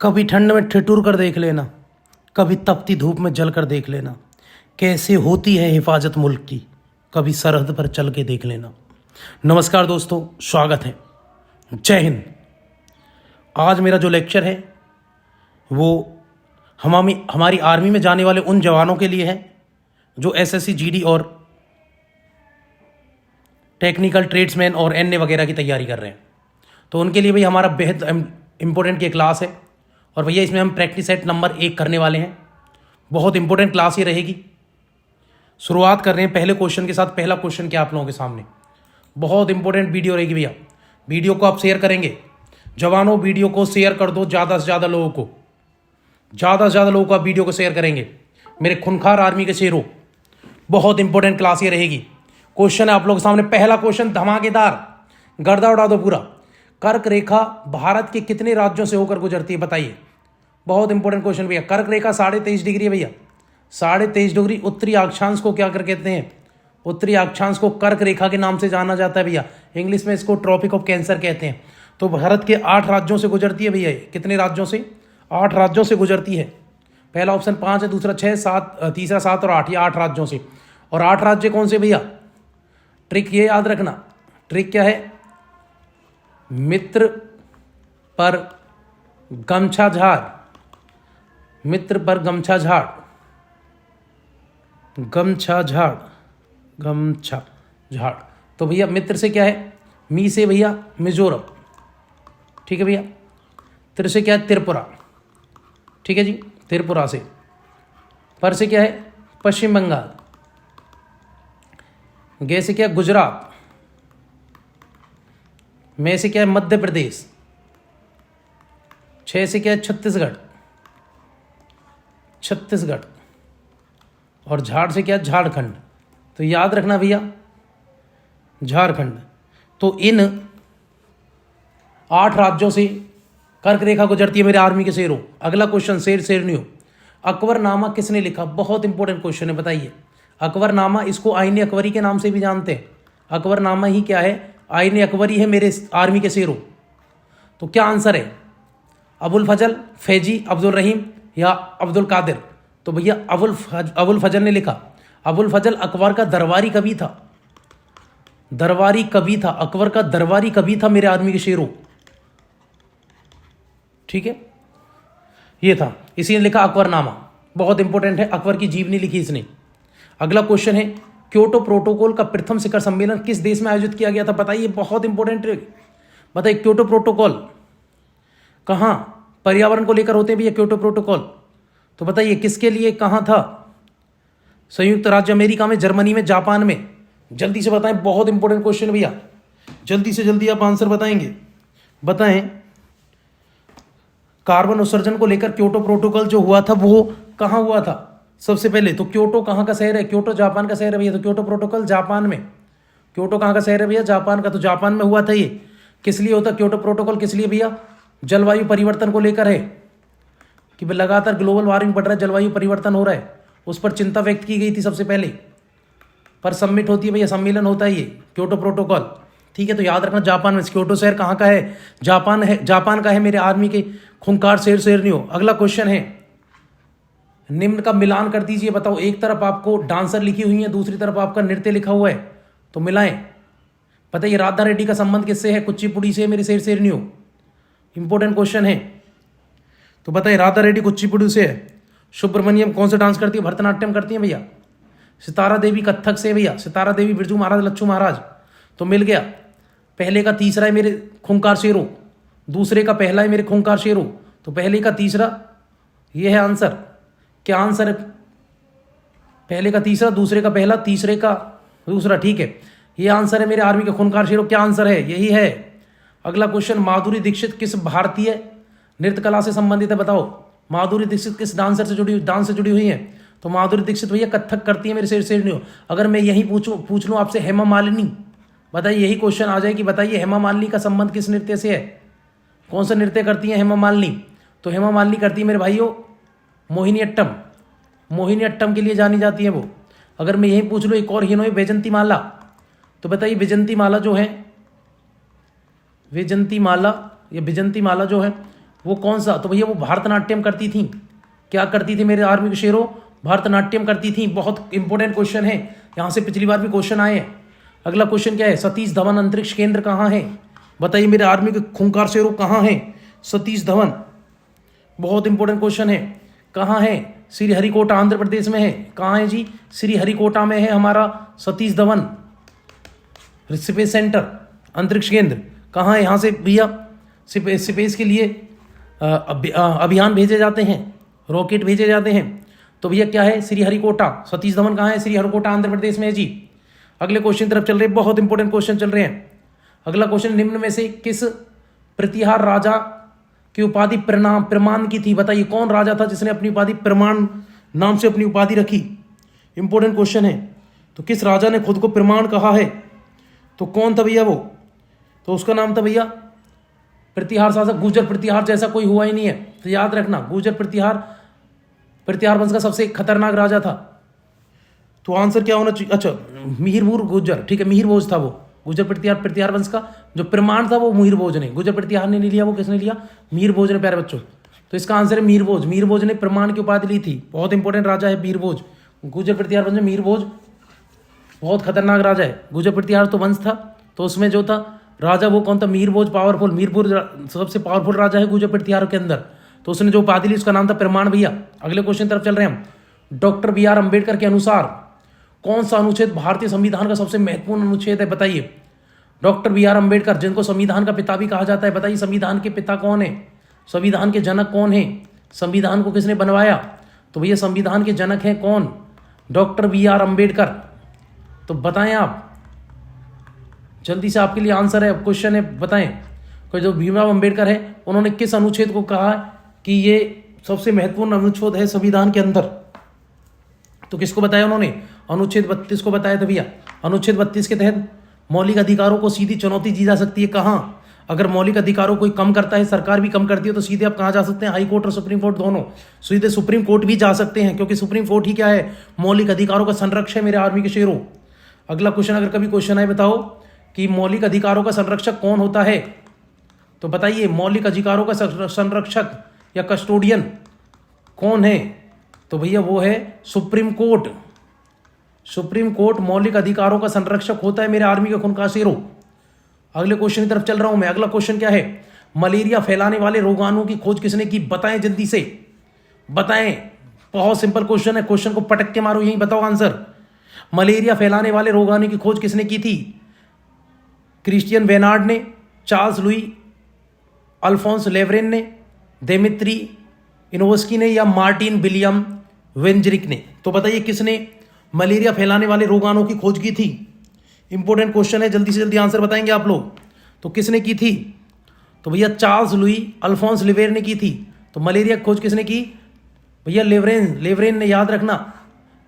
कभी ठंड में ठिठुर कर देख लेना, कभी तपती धूप में जल कर देख लेना, कैसे होती है हिफाजत मुल्क की, कभी सरहद पर चल के देख लेना। नमस्कार दोस्तों, स्वागत है। जय हिंद। आज मेरा जो लेक्चर है वो हमारी आर्मी में जाने वाले उन जवानों के लिए है जो एसएससी जीडी और टेक्निकल ट्रेड्समैन और एनए वगैरह की तैयारी कर रहे हैं। तो उनके लिए भी हमारा बेहद इम्पोर्टेंट की क्लास है और भैया इसमें हम प्रैक्टिस सेट नंबर 1 करने वाले हैं। बहुत इंपॉर्टेंट क्लास ये रहेगी। शुरुआत कर रहे हैं पहले क्वेश्चन के साथ। पहला क्वेश्चन क्या आप लोगों के सामने, बहुत इंपॉर्टेंट वीडियो रहेगी भैया। वीडियो को आप शेयर करेंगे, जवानों वीडियो को शेयर कर दो ज़्यादा से ज़्यादा लोगों को, ज़्यादा से ज़्यादा लोगों को आप वीडियो को शेयर करेंगे। मेरे खूंखार आर्मी के शेरों, बहुत इंपॉर्टेंट क्लास ये रहेगी। क्वेश्चन है आप लोगों के सामने, पहला क्वेश्चन धमाकेदार, गर्दा उड़ा दो पूरा। कर्क रेखा भारत के कितने राज्यों से होकर गुजरती है बताइए। बहुत इंपॉर्टेंट क्वेश्चन भैया। कर्क रेखा 23.5 डिग्री है भैया, 23.5 डिग्री। उत्तरी अक्षांश को क्या कर कहते हैं? उत्तरी अक्षांश को कर्क रेखा के नाम से जाना जाता है भैया। इंग्लिश में इसको ट्रॉपिक ऑफ कैंसर कहते हैं। तो भारत के 8 राज्यों से गुजरती है भैया। कितने राज्यों से? 8 राज्यों से गुजरती है। पहला ऑप्शन 5 है, दूसरा 6, 7, तीसरा 7 और 8, ये 8 राज्यों से। और 8 राज्य कौन से भैया? ट्रिक ये याद रखना, ट्रिक क्या है? मित्र पर गमछा झाड़, मित्र पर गमछा झाड़, गमछा झाड़, गमछा झाड़। तो भैया मित्र से क्या है? मी से भैया मिजोरम, ठीक है भैया। तिर से क्या है? त्रिपुरा, ठीक है जी, त्रिपुरा से। पर से क्या है? पश्चिम बंगाल। गे से क्या है? गुजरात। में से क्या है? मध्य प्रदेश। 6 से क्या है? छत्तीसगढ़, छत्तीसगढ़। और झाड़ से क्या है? झारखंड। तो याद रखना भैया, झारखंड। तो इन 8 राज्यों से कर्क रेखा गुजरती है मेरे आर्मी के शेरों। अगला क्वेश्चन, शेर शेरनियों, अकबरनामा किसने लिखा? बहुत इंपॉर्टेंट क्वेश्चन है, बताइए। अकबरनामा, इसको आईने अकबरी के नाम से भी जानते हैं। अकबरनामा ही क्या है? आईने अकबरी है मेरे आर्मी के शेरों। तो क्या आंसर है? अबुल फजल, फैजी, अब्दुल रहीम या अब्दुल कादिर? तो भैया अबुल फजल ने लिखा। अबुल फजल अकबर का दरबारी कवि था, दरबारी कवि था, अकबर का दरबारी कवि था मेरे आर्मी के शेरों, ठीक है। ये था, इसी ने लिखा अकबरनामा। बहुत इंपॉर्टेंट है, अकबर की जीवनी लिखी इसने। अगला क्वेश्चन है, क्योटो प्रोटोकॉल का प्रथम शिखर सम्मेलन किस देश में आयोजित किया गया था बताइए। बहुत इंपॉर्टेंट बताइए। क्योटो प्रोटोकॉल कहाँ पर्यावरण को लेकर होते हैं भैया? क्योटो प्रोटोकॉल तो बताइए किसके लिए, कहाँ था? संयुक्त राज्य अमेरिका में, जर्मनी में, जापान में? जल्दी से बताएं, बहुत इंपॉर्टेंट क्वेश्चन भैया, जल्दी से जल्दी आप आंसर बताएंगे, बताएं। कार्बन उत्सर्जन को लेकर क्योटो प्रोटोकॉल जो हुआ था वो कहाँ हुआ था? सबसे पहले तो क्योटो कहाँ का शहर है? क्योटो जापान का शहर है भैया। तो क्योटो प्रोटोकॉल जापान में। क्योटो कहाँ का शहर है भैया? जापान का। तो जापान में हुआ था ये। किस लिए होता क्योटो प्रोटोकॉल? किस लिए भैया? जलवायु परिवर्तन को लेकर है कि लगातार ग्लोबल वार्मिंग बढ़ रहा है, जलवायु परिवर्तन हो रहा है, उस पर चिंता व्यक्त की गई थी सबसे पहले। पर समिट होती है भैया, सम्मेलन होता है ये क्योटो प्रोटोकॉल, ठीक है। तो याद रखना, जापान में। क्योटो शहर कहाँ का है? जापान है, जापान का है मेरे आर्मी के खूंखार शेर शेरनियों। अगला क्वेश्चन है, निम्न का मिलान कर दीजिए, बताओ। एक तरफ आपको डांसर लिखी हुई है, दूसरी तरफ आपका नृत्य लिखा हुआ है, तो मिलाएं। बताइए राधा रेड्डी का संबंध किससे है? कुचिपुड़ी से मेरे शेर शेरनियों। इंपॉर्टेंट क्वेश्चन है, तो बताइए राधा रेड्डी कुचिपुड़ी से है। सुब्रमण्यम कौन सा डांस करती है? भरतनाट्यम करती है भैया। सितारा देवी कथक से भैया। सितारा देवी बिरजू महाराज, लच्छू महाराज। तो मिल गया। पहले का तीसरा है मेरे खूंखार शेरों, दूसरे का पहला है मेरे खूंखार शेरों। तो पहले का तीसरा, ये है आंसर। क्या आंसर है? पहले का तीसरा, दूसरे का पहला, तीसरे का दूसरा, ठीक है। ये आंसर है मेरे आर्मी के खूंखार शेरों। क्या आंसर है? यही है। अगला क्वेश्चन, माधुरी दीक्षित किस भारतीय नृत्य कला से संबंधित है बताओ। माधुरी दीक्षित किस डांस से जुड़ी हुई है? तो माधुरी दीक्षित भैया कथक करती है मेरे शेर शेरनियों। अगर मैं यही पूछ लूँ आपसे, हेमा मालिनी, बताइए, यही क्वेश्चन आ जाए कि बताइए हेमा मालिनी का संबंध किस नृत्य से है? कौन सा नृत्य करती है हेमा मालिनी? तो हेमा मालिनी करती है मेरे भाइयों मोहिनी अट्टम। मोहिनी अट्टम के लिए जानी जाती है वो। अगर मैं यही पूछ लूँ एक और हीरोइन है वैजंती माला, तो बताइए वैजंती माला जो है, वैजंती माला, ये वैजंती माला जो है वो कौन सा? तो भैया वो भरतनाट्यम करती थी। क्या करती थी मेरे आर्मी के शेरों? भरतनाट्यम करती थी। बहुत इंपॉर्टेंट क्वेश्चन है, यहाँ से पिछली बार भी क्वेश्चन आए हैं। अगला क्वेश्चन क्या है? सतीश धवन अंतरिक्ष केंद्र कहाँ है? बताइए मेरे आर्मी के खूंखार शेरों, कहाँ है सतीश धवन? बहुत इंपॉर्टेंट क्वेश्चन है। कहाँ है? श्रीहरिकोटा आंध्र प्रदेश में है। कहाँ है जी? श्रीहरिकोटा में है हमारा सतीश धवन स्पेस सेंटर, अंतरिक्ष केंद्र। कहाँ है? यहाँ से भैया स्पेस के लिए अभियान भेजे जाते हैं, रॉकेट भेजे जाते हैं। तो भैया क्या है? श्रीहरिकोटा। सतीश धवन कहाँ है? श्रीहरिकोटा आंध्र प्रदेश में है जी। अगले क्वेश्चन तरफ चल रहे हैं, बहुत इंपॉर्टेंट क्वेश्चन चल रहे हैं। अगला क्वेश्चन, निम्न में से किस प्रतिहार राजा की उपाधि प्रमाण की थी? बताइए कौन राजा था जिसने अपनी उपाधि प्रमाण नाम से अपनी उपाधि रखी? इंपॉर्टेंट क्वेश्चन है। तो किस राजा ने खुद को प्रमाण कहा है? तो कौन था भैया वो? तो उसका नाम था भैया प्रतिहार शासक। गुर्जर प्रतिहार जैसा कोई हुआ ही नहीं है, तो याद रखना गुर्जर प्रतिहार वंश का सबसे खतरनाक राजा था। तो आंसर क्या होना चाहिए? अच्छा, मिहिरभोज गुर्जर, ठीक है, मिहिरभोज था वो। गुर्जर प्रतिहार वंश का जो प्रमाण था वो मिहिरभोज ने, गुर्जर प्रतिहार ने नहीं लिया। वो किसने लिया? मिहिरभोज ने, प्यारे बच्चों। तो इसका आंसर है मिहिरभोज। मिहिरभोज ने प्रमाण की उपाधि ली थी। बहुत इंपॉर्टेंट राजा है मिहिरभोज। गुर्जर प्रतिहार वंश में मिहिरभोज बहुत खतरनाक राजा है। गुर्जर प्रतिहार तो वंश था, तो उसमें जो था राजा वो कौन था? मिहिरभोज। पावरफुल, मिहिरभोज सबसे पावरफुल राजा है गुर्जर प्रतिहार के अंदर। तो उसने जो उपाधि ली उसका नाम था प्रमाण भैया। अगले क्वेश्चन तरफ चल रहे हैं हम। डॉक्टर बी आर अम्बेडकर के अनुसार कौन सा अनुच्छेद भारतीय संविधान का सबसे महत्वपूर्ण अनुच्छेद है? बताइए। डॉक्टर बी आर अम्बेडकर, जिनको संविधान का पिता भी कहा जाता है, बताइए संविधान के पिता कौन है? संविधान के जनक कौन है? संविधान को किसने बनवाया? तो भैया संविधान के जनक हैं कौन? Doctor B R Ambedkar. तो बताएं आप, जल्दी से आपके लिए आंसर है, क्वेश्चन है, बताएं। कोई जो भीमराव अम्बेडकर है, उन्होंने किस अनुच्छेद को कहा कि ये सबसे महत्वपूर्ण अनुच्छेद है संविधान के अंदर? तो किसको बताया उन्होंने? अनुच्छेद 32 को बताया था भैया। अनुच्छेद 32 के तहत मौलिक अधिकारों को सीधी चुनौती दी जा सकती है। कहाँ? अगर मौलिक अधिकारों कोई कम करता है, सरकार भी कम करती है, तो सीधे आप कहाँ जा सकते हैं? हाई कोर्ट और सुप्रीम कोर्ट दोनों। सीधे सुप्रीम कोर्ट भी जा सकते हैं, क्योंकि सुप्रीम कोर्ट ही क्या है? मौलिक अधिकारों का संरक्षक है मेरे आर्मी के शेरों। अगला क्वेश्चन, अगर कभी क्वेश्चन आए, बताओ कि मौलिक अधिकारों का संरक्षक कौन होता है? तो बताइए मौलिक अधिकारों का संरक्षक या कस्टोडियन कौन है? तो भैया वो है सुप्रीम कोर्ट। सुप्रीम कोर्ट मौलिक अधिकारों का संरक्षक होता है मेरे आर्मी के खूंखार शेरों। अगले क्वेश्चन की तरफ चल रहा हूं मैं। अगला क्वेश्चन क्या है? मलेरिया फैलाने वाले रोगाणु की खोज किसने की? बताएं जल्दी से, बताएं। बहुत सिंपल क्वेश्चन है, क्वेश्चन को पटक के मारो, यही बताओ आंसर। मलेरिया फैलाने वाले रोगाणु की खोज किसने की थी? क्रिश्चियन बेनार्ड ने, चार्ल्स लुई अल्फोंस लेवरेन ने, दिमित्री इनोवस्की ने, या मार्टिन विलियम वेंजरिक ने? तो बताइए किसने मलेरिया फैलाने वाले रोगाणु की खोज की थी? इंपॉर्टेंट क्वेश्चन है, जल्दी से जल्दी आंसर बताएंगे आप लोग। तो किसने की थी? तो भैया चार्ल्स लुई अल्फोंस लिवेर ने की थी। तो मलेरिया की खोज किसने की? भैया लेवरेन ने, याद रखना।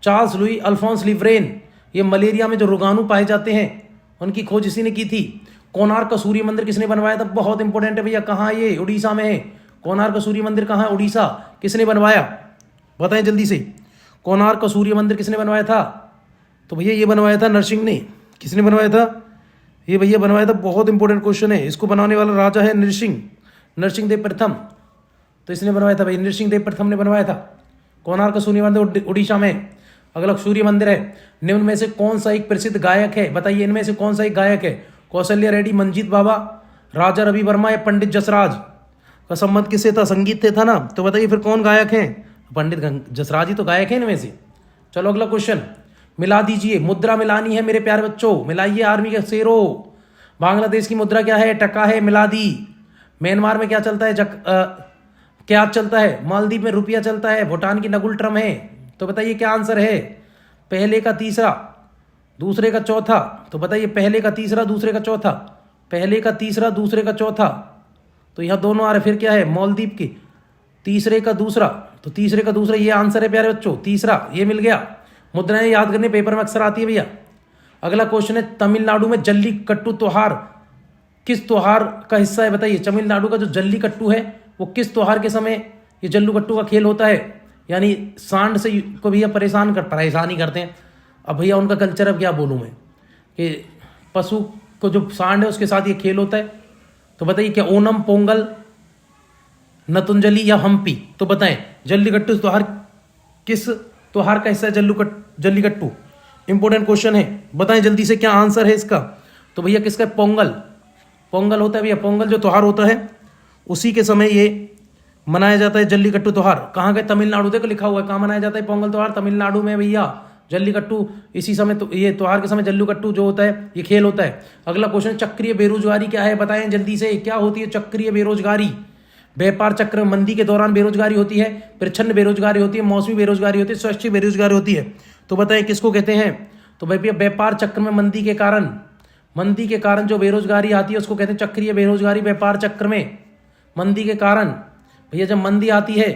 चार्ल्स लुई अल्फोंस लिवरेन, ये मलेरिया में जो रोगाणु पाए जाते हैं उनकी खोज इसी ने की थी। कोणार्क का सूर्य मंदिर किसने बनवाया था? बहुत इंपॉर्टेंट है भैया। कहाँ ये? उड़ीसा में है। कोणार्क का सूर्य मंदिर कहाँ है? उड़ीसा। किसने बनवाया? बताएं जल्दी से। कोणार्क का सूर्य मंदिर किसने बनवाया था? तो भैया ये बनवाया था नरसिंह ने। किसने बनवाया था? ये भैया बनवाया था। बहुत इंपॉर्टेंट क्वेश्चन है। इसको बनाने वाला राजा है नरसिंह देव प्रथम। तो इसने बनवाया था भाई, नरसिंह देव प्रथम ने बनवाया था। कोणार्क का सूर्य मंदिर उड़ीसा में। अगला सूर्य मंदिर है। निम्न में से कौन सा एक प्रसिद्ध गायक है? बताइए इनमें से कौन सा एक गायक है? कौशल्या रेड्डी, मंजीत बाबा, राजा रवि वर्मा या पंडित जसराज? का संबंध किससे था? संगीत से था ना। तो बताइए फिर कौन गायक है? पंडित जसराज ही तो गायक है इनमें से। चलो अगला क्वेश्चन, मिला दीजिए। मुद्रा मिलानी है मेरे प्यारे बच्चों, मिलाइए आर्मी के शेरों। बांग्लादेश की मुद्रा क्या है? टका है, मिला दी। म्यांमार में क्या चलता है? क्या चलता है? मालदीव में रुपया चलता है। भूटान की नगुल ट्रम है। तो बताइए क्या आंसर है? पहले का तीसरा, दूसरे का चौथा। तो बताइए पहले का तीसरा, दूसरे का चौथा। पहले का तीसरा, दूसरे का चौथा। तो यहाँ दोनों आ रहे। फिर क्या है? मालदीव की तीसरे का दूसरा। तो तीसरे का दूसरा ये आंसर है प्यारे बच्चों, तीसरा। ये मिल गया। मुद्राएं याद करने, पेपर में अक्सर आती है भैया। अगला क्वेश्चन है, तमिलनाडु में जल्लीकट्टू त्योहार किस त्योहार का हिस्सा है? बताइए तमिलनाडु का जो जल्लीकट्टू है वो किस त्योहार के समय ये जल्लीकट्टू का खेल होता है? यानी सांड से को भैया परेशान ही करते हैं। अब भैया उनका कल्चर, अब क्या बोलूँ मैं, कि पशु को जो सांड है उसके साथ ये खेल होता है। तो बताइए क्या ओनम, पोंगल, नतुंजलि या हम्पी। तो बताएं जल्लीकट्टू त्योहार किस त्योहार का हिस्सा है? जल्लीकट्टू इंपॉर्टेंट क्वेश्चन है, बताएं जल्दी से क्या आंसर है इसका। तो भैया किसका? पोंगल। पोंगल होता है भैया, पोंगल जो त्योहार होता है उसी के समय ये मनाया जाता है जल्लीकट्टू त्योहार। कहाँ के? तमिलनाडु। देखो लिखा हुआ है कहाँ मनाया जाता है पोंगल त्योहार, तमिलनाडु में भैया। जल्लीकट्टू इसी समय तो ये त्योहार के समय जल्लीकट्टू जो होता है ये खेल होता है। अगला क्वेश्चन, चक्रीय बेरोजगारी क्या है? बताएं जल्दी से, क्या होती है चक्रीय बेरोजगारी? व्यापार चक्र में मंदी के दौरान बेरोजगारी होती है, प्रच्छन्न बेरोजगारी होती है, मौसमी बेरोजगारी होती है, स्वैच्छिक बेरोजगारी होती है। तो बताएं किसको कहते हैं? तो भैया व्यापार चक्र में मंदी के कारण जो बेरोजगारी आती है उसको कहते हैं चक्रीय बेरोजगारी। व्यापार चक्र में मंदी के कारण भैया जब मंदी आती है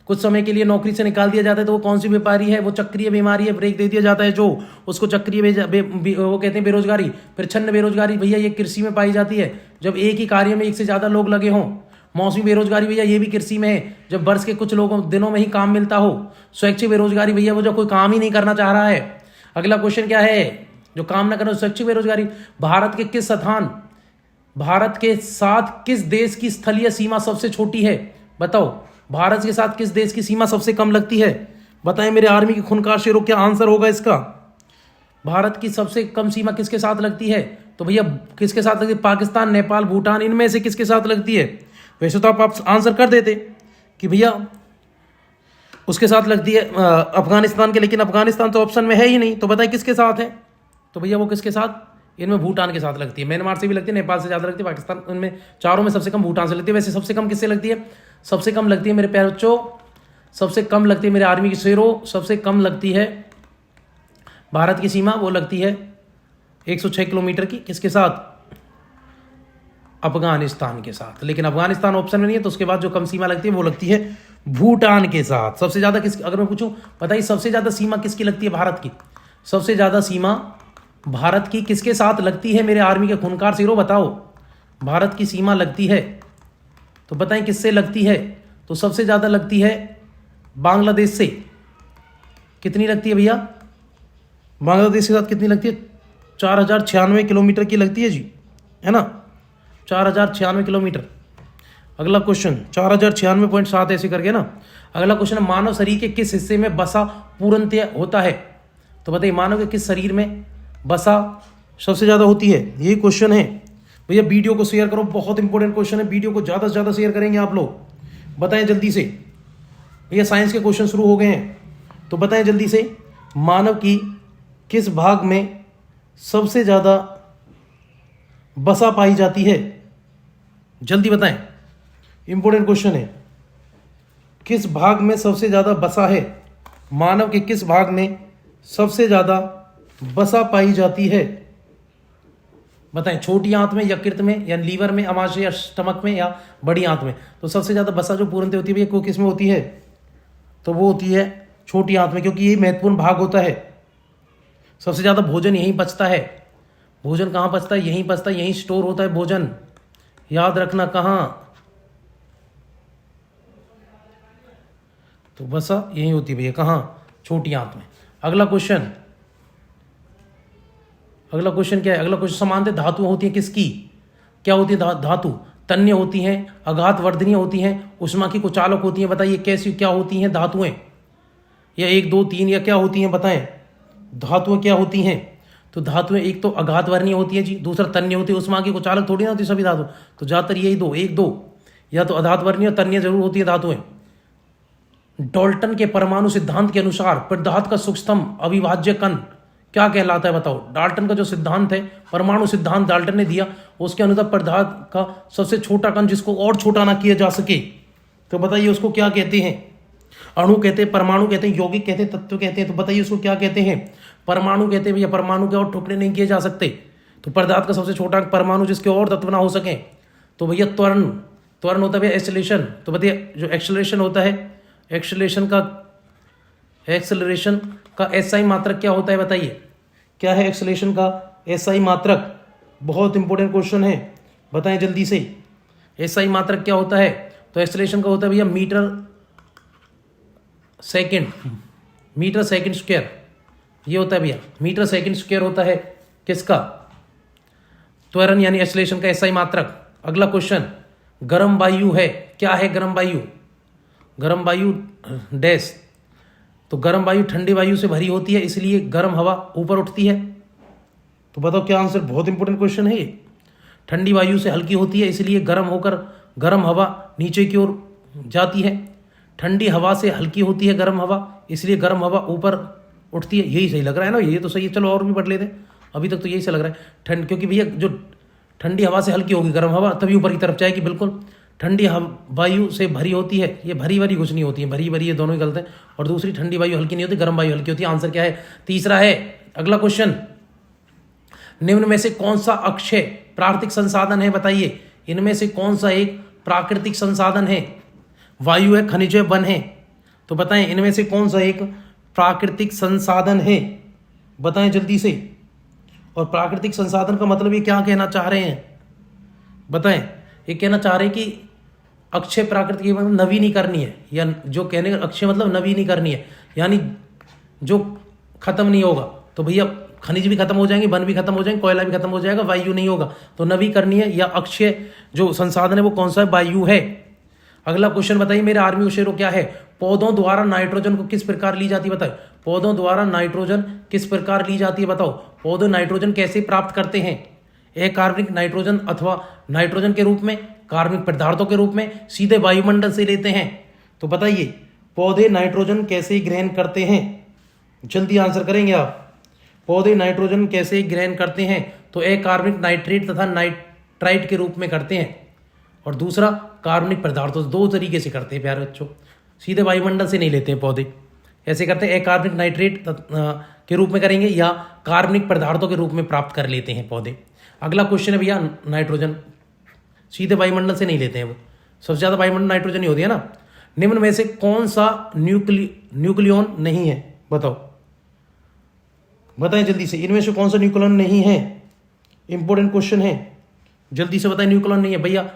कुछ समय के लिए नौकरी से निकाल दिया जाता है, तो वो कौन सी बीमारी है? वो चक्रीय बीमारी है, ब्रेक दे दिया जाता है जो, उसको चक्रीय वो कहते हैं बेरोजगारी। प्रच्छन्न बेरोजगारी भैया ये कृषि में पाई जाती है, जब एक ही कार्य में एक से ज़्यादा लोग लगे हों। मौसमी बेरोजगारी भैया ये भी कृषि में है, जब वर्ष के कुछ लोगों दिनों में ही काम मिलता हो। स्वैच्छिक बेरोजगारी भैया वो जो कोई काम ही नहीं करना चाह रहा है। अगला क्वेश्चन क्या है? जो काम ना करे स्वैच्छिक बेरोजगारी। भारत के साथ किस देश की स्थलीय सीमा सबसे छोटी है? बताओ भारत के साथ किस देश की सीमा सबसे कम लगती है? बताएं मेरे आर्मी के खूंखार शेरों, क्या आंसर होगा इसका? भारत की सबसे कम सीमा किसके साथ लगती है? तो भैया किसके साथ लगती है? पाकिस्तान, नेपाल, भूटान, इनमें से किसके साथ लगती है? वैसे तो आप आंसर कर देते कि भैया उसके साथ लगती है अफगानिस्तान के, लेकिन अफगानिस्तान तो ऑप्शन में है ही नहीं। तो बताएं किसके साथ है? तो भैया वो किसके साथ? इनमें भूटान के साथ लगती है, म्यांमार से भी लगती है, नेपाल से ज़्यादा लगती है, पाकिस्तान, उनमें चारों में सबसे कम भूटान से लगती है। वैसे सबसे कम किससे लगती है? सबसे कम लगती है मेरे प्यारे बच्चों, सबसे कम लगती है मेरे आर्मी के शेरों, सबसे कम लगती है भारत की सीमा, वो लगती है 106 किलोमीटर की। किसके साथ? अफगानिस्तान के साथ। लेकिन अफगानिस्तान ऑप्शन में नहीं है, तो उसके बाद जो कम सीमा लगती है वो लगती है भूटान के साथ। सबसे ज़्यादा किस, अगर मैं पूछूं बताइए सबसे ज़्यादा सीमा किसकी लगती है भारत की? सबसे ज़्यादा सीमा भारत की किसके साथ लगती है मेरे आर्मी के खूंखार शेरों? बताओ भारत की सीमा लगती है तो बताएं किससे लगती है? तो सबसे ज़्यादा लगती है बांग्लादेश से। कितनी लगती है भैया? बांग्लादेश के साथ कितनी लगती है? 4096 किलोमीटर की लगती है जी, है ना, 4096 किलोमीटर। अगला क्वेश्चन 4096.7 ऐसे करके ना। अगला क्वेश्चन है, मानव शरीर के किस हिस्से में वसा पूर्णतः होता है? तो बताइए मानव के किस शरीर में वसा सबसे ज़्यादा होती है? यही क्वेश्चन है भैया। वीडियो को शेयर करो, बहुत इंपॉर्टेंट क्वेश्चन है, वीडियो को ज़्यादा से ज़्यादा शेयर करेंगे आप लोग। बताएं जल्दी से भैया, साइंस के क्वेश्चन शुरू हो गए हैं, तो बताएं जल्दी से मानव की किस भाग में सबसे ज़्यादा वसा पाई जाती है? जल्दी बताएं, इंपॉर्टेंट क्वेश्चन है। किस भाग में सबसे ज़्यादा वसा है? मानव के किस भाग में सबसे ज़्यादा वसा पाई जाती है? बताएं, छोटी आंत में, यकृत में, या लीवर में, अमाशय या स्टमक में, या बड़ी आंत में? तो सबसे ज़्यादा वसा जो पूर्णतः होती है भैया वो किस में होती है? तो वो होती है छोटी आंत में, क्योंकि ये महत्वपूर्ण भाग होता है। सबसे ज़्यादा भोजन यहीं बचता है। भोजन कहाँ बचता है? यहीं बचता है, यहीं स्टोर होता है भोजन, याद रखना। कहाँ? तो वसा यहीं होती है भैया, कहाँ? छोटी आंत में। अगला क्वेश्चन क्या है? अगला क्वेश्चन, समानतः धातुएं होती हैं किसकी? क्या होती है धातु? तन्य होती हैं, आघात वर्धनीय होती हैं, उष्मा की कुचालक होती हैं। बताइए कैसी क्या होती हैं धातुएं? या 1 2 3 या क्या होती हैं? बताएं धातुएं क्या होती हैं? तो धातुएं एक तो आघात वर्णीय होती है जी, दूसरा तन्य होती है। उष्मा की कुचालक थोड़ी ना होती सभी धातु, तो ज़्यादातर यही दो, 1 2, या तो आघात वर्णीय और तन्य जरूर होती है धातुएं। डाल्टन के परमाणु सिद्धांत के अनुसार पदार्थ का सूक्ष्मतम अविभाज्य कण क्या कहलाता है? बताओ। डाल्टन का जो सिद्धांत है, परमाणु सिद्धांत डाल्टन ने दिया, उसके अनुसार पदार्थ का सबसे छोटा कण जिसको और छोटा ना किया जा सके, तो बताइए उसको क्या कहते हैं? अणु कहते हैं, परमाणु कहते हैं, यौगिक कहते हैं, तत्व कहते हैं। तो बताइए उसको क्या कहते हैं? परमाणु कहते हैं भैया। परमाणु के और टुकड़े नहीं किए जा सकते, तो पदार्थ का सबसे छोटा परमाणु जिसके और तत्व ना हो सके, तो भैया त्वरण होता है भैया एक्सेलरेशन। तो बताइए जो एक्सेलरेशन होता है, एक्सेलरेशन का एसआई मात्रक क्या होता है? बताइए क्या है एक्सेलरेशन का एसआई मात्रक? बहुत इंपॉर्टेंट क्वेश्चन है, बताएं जल्दी से एसआई मात्रक क्या होता है? तो एक्सेलरेशन का होता है भैया मीटर सेकंड स्क्वायर, ये होता है भैया मीटर सेकंड स्क्वायर होता है किसका? त्वरण यानी एक्सेलरेशन का एसआई मात्रक। अगला क्वेश्चन, गर्म वायु है क्या है गर्म वायु? गर्म वायु डैश, तो गर्म वायु ठंडी वायु से भरी होती है, इसलिए गर्म हवा ऊपर उठती है। तो बताओ क्या आंसर? बहुत इंपॉर्टेंट क्वेश्चन है ये। ठंडी वायु से हल्की होती है, इसलिए गर्म होकर गर्म हवा नीचे की ओर जाती है। ठंडी हवा से हल्की होती है गर्म हवा, इसलिए गर्म हवा ऊपर उठती है। यही सही लग रहा है ना? ये तो सही है। चलो और भी पढ़ लेते हैं, अभी तक तो यही सही लग रहा है। क्योंकि भैया जो ठंडी हवा से हल्की होगी गर्म हवा, तभी ऊपर की तरफ जाएगी। बिल्कुल। ठंडी वायु से भरी होती है, ये भरी भरी कुछ नहीं होती है, भरी भरी ये दोनों ही गलत है। और दूसरी ठंडी वायु हल्की नहीं होती, गर्म वायु हल्की होती है। आंसर क्या है? तीसरा है। अगला क्वेश्चन, निम्न में से कौन सा अक्षय प्राकृतिक संसाधन है? बताइए, इनमें से कौन सा एक प्राकृतिक संसाधन है? वायु है, खनिज है, वन है। तो बताएं इनमें से कौन सा एक प्राकृतिक संसाधन है? बताएं जल्दी से। और प्राकृतिक संसाधन का मतलब ये क्या कहना चाह रहे हैं? बताएं। ये कहना चाह रहे हैं कि अक्षय प्राकृतिक मतलब नवीनीकरणीय है, या जो कहने का अक्षय मतलब नवीनीकरणीय है, यानी जो खत्म नहीं होगा। तो भैया खनिज भी खत्म हो जाएंगे, वन भी खत्म हो जाएंगे, कोयला भी खत्म हो जाएगा, वायु नहीं होगा। तो नवीकरणीय या अक्षय जो संसाधन है वो कौन सा है? वायु है। अगला क्वेश्चन बताइए मेरे आर्मी शेरों, क्या है? पौधों द्वारा नाइट्रोजन को किस प्रकार ली जाती है? बताओ। पौधों द्वारा नाइट्रोजन किस प्रकार ली जाती है? बताओ। पौधे नाइट्रोजन कैसे प्राप्त करते हैं? अकार्बनिक नाइट्रोजन अथवा नाइट्रोजन के रूप में, कार्बनिक पदार्थों के रूप में, सीधे वायुमंडल से लेते हैं। तो बताइए पौधे नाइट्रोजन कैसे ग्रहण करते हैं? जल्दी आंसर करेंगे आप। पौधे नाइट्रोजन कैसे ग्रहण करते हैं? तो अकार्बनिक नाइट्रेट तथा नाइट्राइट के रूप में करते हैं। और दूसरा कार्बनिक पदार्थों से। दो तरीके से करते हैं प्यारे बच्चों, सीधे वायुमंडल से नहीं लेते हैं पौधे। ऐसे करते हैं, अकार्बनिक नाइट्रेट के रूप में करेंगे या कार्बनिक पदार्थों के रूप में प्राप्त कर लेते हैं पौधे। अगला क्वेश्चन है भैया, नाइट्रोजन सीधे वायुमंडल से नहीं लेते हैं वो, सबसे ज़्यादा वायुमंडल नाइट्रोजन ही होती है ना। निम्न में से कौन सा न्यूक्लियन नहीं है? बताओ, बताएं जल्दी से। इनमें से कौन सा न्यूक्लियन नहीं है? इंपॉर्टेंट क्वेश्चन है, जल्दी से बताएं। न्यूक्लियन नहीं है भैया,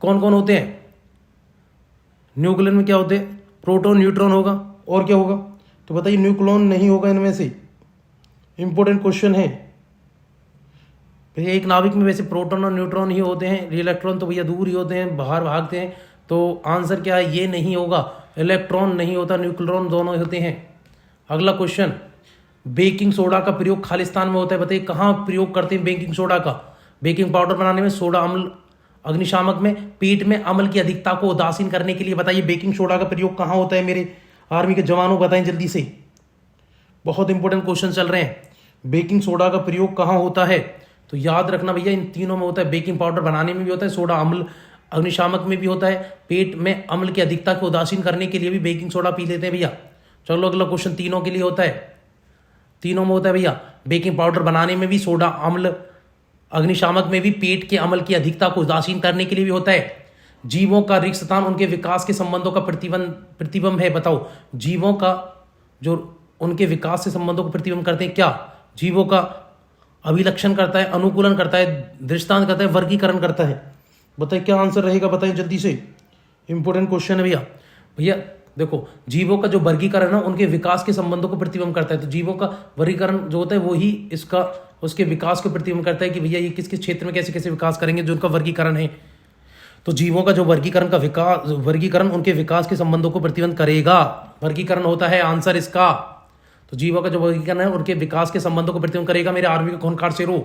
कौन कौन होते हैं न्यूक्लियन में? क्या होते हैं? प्रोटॉन, न्यूट्रॉन होगा, और क्या होगा? तो बताइए न्यूक्लियन नहीं होगा इनमें से। इंपॉर्टेंट क्वेश्चन है भैया। एक नाभिक में वैसे प्रोटॉन और न्यूट्रॉन ही होते हैं, इलेक्ट्रॉन तो भैया दूर ही होते हैं, बाहर भागते हैं। तो आंसर क्या है? ये नहीं होगा, इलेक्ट्रॉन नहीं होता, न्यूक्लियन दोनों होते हैं। अगला क्वेश्चन, बेकिंग सोडा का प्रयोग खालिस्तान में होता है। बताइए कहाँ प्रयोग करते हैं बेकिंग सोडा का? बेकिंग पाउडर बनाने में, सोडा अम्ल अग्निशामक में, पेट में अम्ल की अधिकता को उदासीन करने के लिए। बताइए बेकिंग सोडा का प्रयोग कहाँ होता है मेरे आर्मी के जवानों? बताएं जल्दी से, बहुत इंपॉर्टेंट क्वेश्चन चल रहे हैं। बेकिंग सोडा का प्रयोग कहाँ होता है? तो याद रखना भैया इन तीनों में होता है। बेकिंग पाउडर बनाने में भी होता है, सोडा अम्ल अग्निशामक में भी होता है, पेट में अम्ल की अधिकता को उदासीन करने के लिए भी बेकिंग सोडा पी लेते हैं भैया। चलो अगला क्वेश्चन, तीनों के लिए होता है, तीनों में होता है भैया। बेकिंग पाउडर बनाने में भी, सोडा अम्ल अग्निशामक में भी, पेट के अम्ल की अधिकता को उदासीन करने के लिए भी होता है। जीवों का रिक्तस्थान उनके विकास के संबंधों का प्रतिबिंब है। बताओ, जीवों का जो उनके विकास से संबंधों को प्रतिबिंब करते हैं, क्या? जीवों का अभिलक्षण करता है, अनुकूलन करता है, दृष्टांत करता है, वर्गीकरण करता है। बताइए क्या आंसर रहेगा? बताइए जल्दी से, इंपॉर्टेंट क्वेश्चन है भैया। भैया देखो, जीवों का जो वर्गीकरण है उनके विकास के संबंधों को प्रतिबिंब करता है। तो जीवों का वर्गीकरण जो होता है वही इसका उसके विकास को प्रतिबिंब करता है कि भैया ये किस किस क्षेत्र में कैसे कैसे विकास करेंगे, जो उनका वर्गीकरण है। तो जीवों का जो वर्गीकरण उनके विकास के संबंधों को प्रतिबिंब करेगा, वर्गीकरण होता है आंसर इसका। तो जीवों का जो वर्गीकरण है उनके विकास के संबंधों को प्रतिबिंब करेगा। मेरे आर्मी के खूंखार शेरों,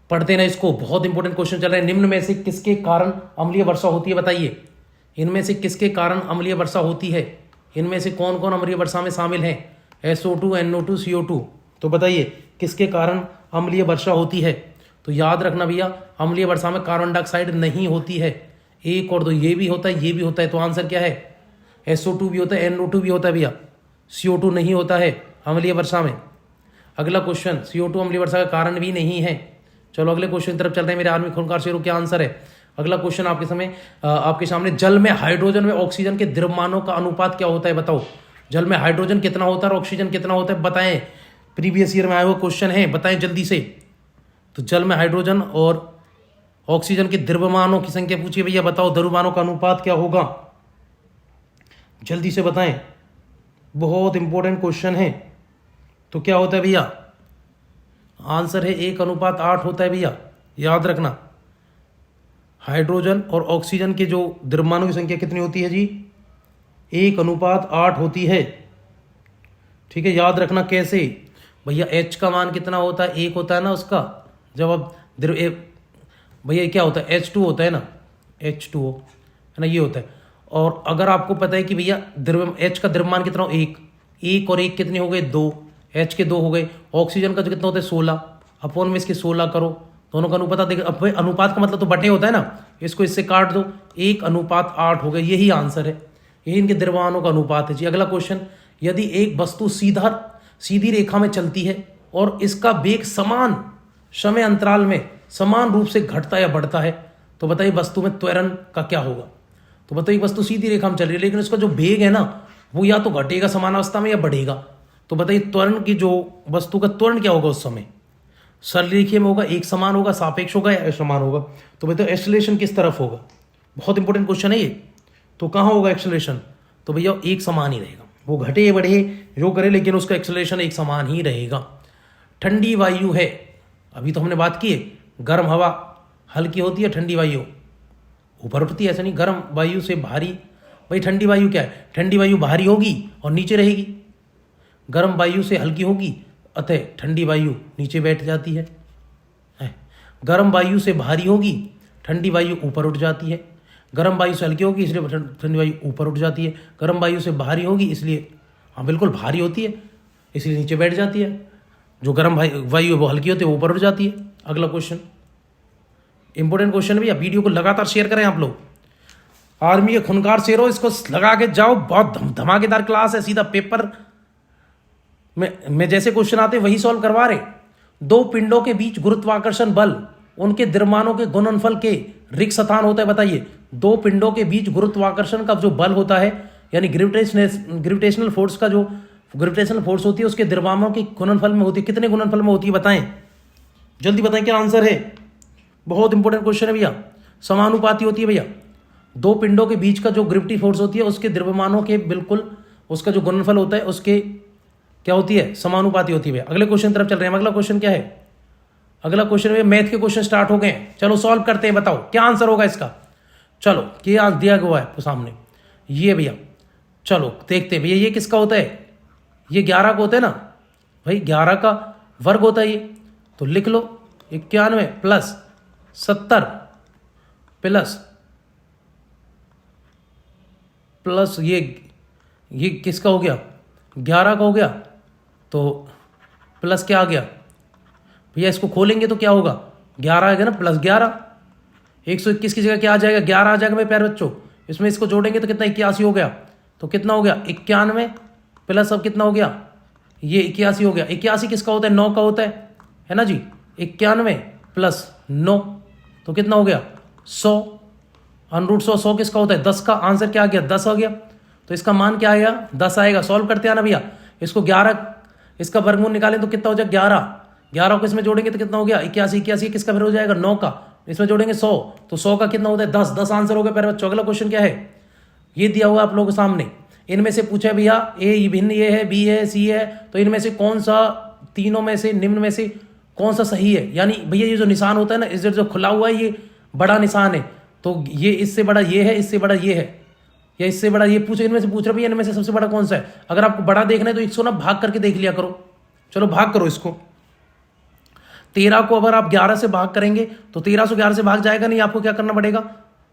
पढ़ते ना इसको, बहुत इंपॉर्टेंट क्वेश्चन चल रहे हैं। निम्न में से किसके कारण अम्लीय वर्षा होती है? बताइए, इनमें से किसके कारण अम्लीय वर्षा होती है? इनमें से कौन कौन अम्लीय वर्षा में शामिल है? SO2, NO2, CO2। तो बताइए किसके कारण अम्लीय वर्षा होती है? तो याद रखना भैया, अम्लीय वर्षा में कार्बन डाइऑक्साइड नहीं होती है। एक और दो, ये भी होता है, ये भी होता है। तो आंसर क्या है? SO2 भी होता है, NO2 भी होता है भैया, CO2 नहीं होता है अम्लीय वर्षा में। अगला क्वेश्चन, CO2 अम्लीय वर्षा का कारण भी नहीं है। चलो अगले क्वेश्चन की तरफ चलते हैं मेरे आर्मी खूंखार शेरों, क्या आंसर है? अगला क्वेश्चन आपके सामने, जल में हाइड्रोजन में ऑक्सीजन के द्रव्यमानों का अनुपात क्या होता है? बताओ, जल में हाइड्रोजन कितना होता है और ऑक्सीजन कितना होता है? बताएं, प्रीवियस ईयर में आया हुआ क्वेश्चन है, बताएं जल्दी से। तो जल में हाइड्रोजन और ऑक्सीजन के द्रव्यमानों की संख्या पूछिए भैया, बताओ द्रव्यमानों का अनुपात क्या होगा? जल्दी से बताएं, बहुत इंपॉर्टेंट क्वेश्चन है। तो क्या होता है भैया? आंसर है 1:8 होता है भैया, याद रखना। हाइड्रोजन और ऑक्सीजन के जो द्रव्यमानों की संख्या कितनी होती है जी? 1:8 होती है। ठीक है, याद रखना कैसे भैया, H का मान कितना होता है? 1 होता है ना उसका। जब आप भैया क्या होता है? H2 होता है ना, H2O है ना, ये होता है। और अगर आपको पता है कि भैया H का द्रव्यमान कितना हो? 1 और 1 कितने हो गए? 2। H के 2 हो गए। ऑक्सीजन का जो कितना होता है? 16 अपॉन में इसके 16 करो, दोनों का अनुपात देख। अब भाई अनुपात का मतलब तो बटे होता है ना, इसको इससे काट दो, 1:8 हो गया। यही आंसर है, यही इनके द्रव्यमानों का अनुपात है जी। अगला क्वेश्चन, यदि एक वस्तु सीधी रेखा में चलती है और इसका वेग समान समय अंतराल में समान रूप से घटता या बढ़ता है, तो बताइए वस्तु में त्वरण का क्या होगा? तो बताइए वस्तु सीधी रेखा में चल रही है लेकिन उसका जो वेग है ना वो या तो घटेगा समान अवस्था में या बढ़ेगा। तो बताइए त्वरण की जो वस्तु का त्वरण क्या होगा उस समय? सरलरेखीय में होगा, एक समान होगा, सापेक्ष होगा या असमान होगा? तो बताइए एक्सेलरेशन किस तरफ होगा? बहुत इंपॉर्टेंट क्वेश्चन है ये। तो कहाँ होगा एक्सेलरेशन? तो भैया एक समान ही रहेगा, वो घटे बढ़े जो करे लेकिन उसका एक्सेलरेशन एक समान ही रहेगा। ठंडी वायु है, अभी तो हमने बात की है, गर्म हवा हल्की होती है, ठंडी वायु ऊपर उठती है, ऐसा नहीं। गर्म वायु से भारी, भाई ठंडी वायु क्या है? ठंडी वायु भारी होगी और नीचे रहेगी, गर्म वायु से हल्की होगी अतः ठंडी वायु नीचे बैठ जाती है। गर्म वायु से भारी होगी, ठंडी वायु ऊपर उठ जाती है। गर्म वायु से हल्की होगी इसलिए ठंडी वायु ऊपर उठ जाती है। गर्म वायु से भारी होगी इसलिए, हाँ बिल्कुल भारी होती है इसलिए नीचे बैठ जाती है। जो गर्म वायु है वो हल्की होती है, वो ऊपर उठ जाती है। अगला क्वेश्चन, इंपॉर्टेंट क्वेश्चन भी, वीडियो को लगातार शेयर करें आप लोग। आर्मी के खूनकार शेर हो, इसको लगा के जाओ, बहुत धमाकेदार क्लास है, सीधा पेपर में जैसे क्वेश्चन आते वही सॉल्व करवा रहे। दो पिंडों के बीच गुरुत्वाकर्षण बल उनके द्रव्यमानों के गुणनफल के रिक्त स्थान होता है। बताइए दो पिंडों के बीच गुरुत्वाकर्षण का जो बल होता है यानी ग्रेविटेशनल फोर्स का जो ग्रेविटेशनल फोर्स होती है उसके द्रव्यमानों के गुणनफल में होती है। कितने गुणनफल में होती है बताएं, जल्दी बताएं क्या आंसर है। बहुत इंपॉर्टेंट क्वेश्चन है भैया। समानुपाती होती है भैया, दो पिंडों के बीच का जो ग्रेविटी फोर्स होती है उसके द्रव्यमानों के बिल्कुल उसका जो गुणनफल होता है उसके क्या होती है? समानुपाती होती है। अगले क्वेश्चन तरफ चल रहे हैं। अगला क्वेश्चन क्या है? अगला क्वेश्चन में मैथ के क्वेश्चन स्टार्ट हो गए हैं। चलो सॉल्व करते हैं, बताओ क्या आंसर होगा इसका। चलो क्या दिया हुआ है तो सामने ये भैया, चलो देखते हैं भैया ये किसका होता है? ये 11 का होता है ना भाई, 11 का वर्ग होता है ये। तो लिख लो 91 प्लस 70 प्लस ये किसका हो गया? 11 का हो गया। तो प्लस क्या आ गया भैया? इसको खोलेंगे तो क्या होगा? 11 आएगा ना, प्लस 11। 121 की जगह क्या आ जाएगा? 11 आ जाएगा मेरे प्यारे बच्चों। इसमें इसको जोड़ेंगे तो कितना? 81 हो गया। तो कितना हो गया? 91 प्लस अब कितना हो गया? ये 81 हो गया। 81 किसका होता है? 9 का होता है ना जी। 91 प्लस 9 तो कितना हो गया? 100। √100 100 किसका होता है? 10 का। आंसर क्या आ गया? 10 आ गया। तो इसका मान क्या आएगा? 10 आएगा। सॉल्व करते आना भैया। इसको 11 इसका वर्गमूल निकालें तो कितना हो जाएगा? 11 को इसमें जोड़ेंगे तो कितना हो गया? 81 किसका फिर हो जाएगा? 9 का। इसमें जोड़ेंगे 100 तो 100 का कितना होता है? 10 आंसर हो गया प्यारे बच्चों। अगला क्वेश्चन क्या है? ये दिया हुआ आप लोगों के सामने, इनमें से पूछा भैया ए भिन्न ये है, बी है, सी है, तो इनमें से कौन सा तीनों में से निम्न में से कौन सा सही है? यानी भैया ये जो निशान होता है ना, इस जो खुला हुआ है ये बड़ा निशान है, तो ये इससे बड़ा ये है, इससे बड़ा ये है, या इससे बड़ा ये पूछो, इनमें से पूछ रहा भैया इनमें से सबसे बड़ा कौन सा है? अगर आपको बड़ा देखना है तो इसको ना भाग करके देख लिया करो। चलो भाग करो इसको। 13 को अगर आप 11 से भाग करेंगे तो 13 से 11 से भाग जाएगा नहीं। आपको क्या करना पड़ेगा?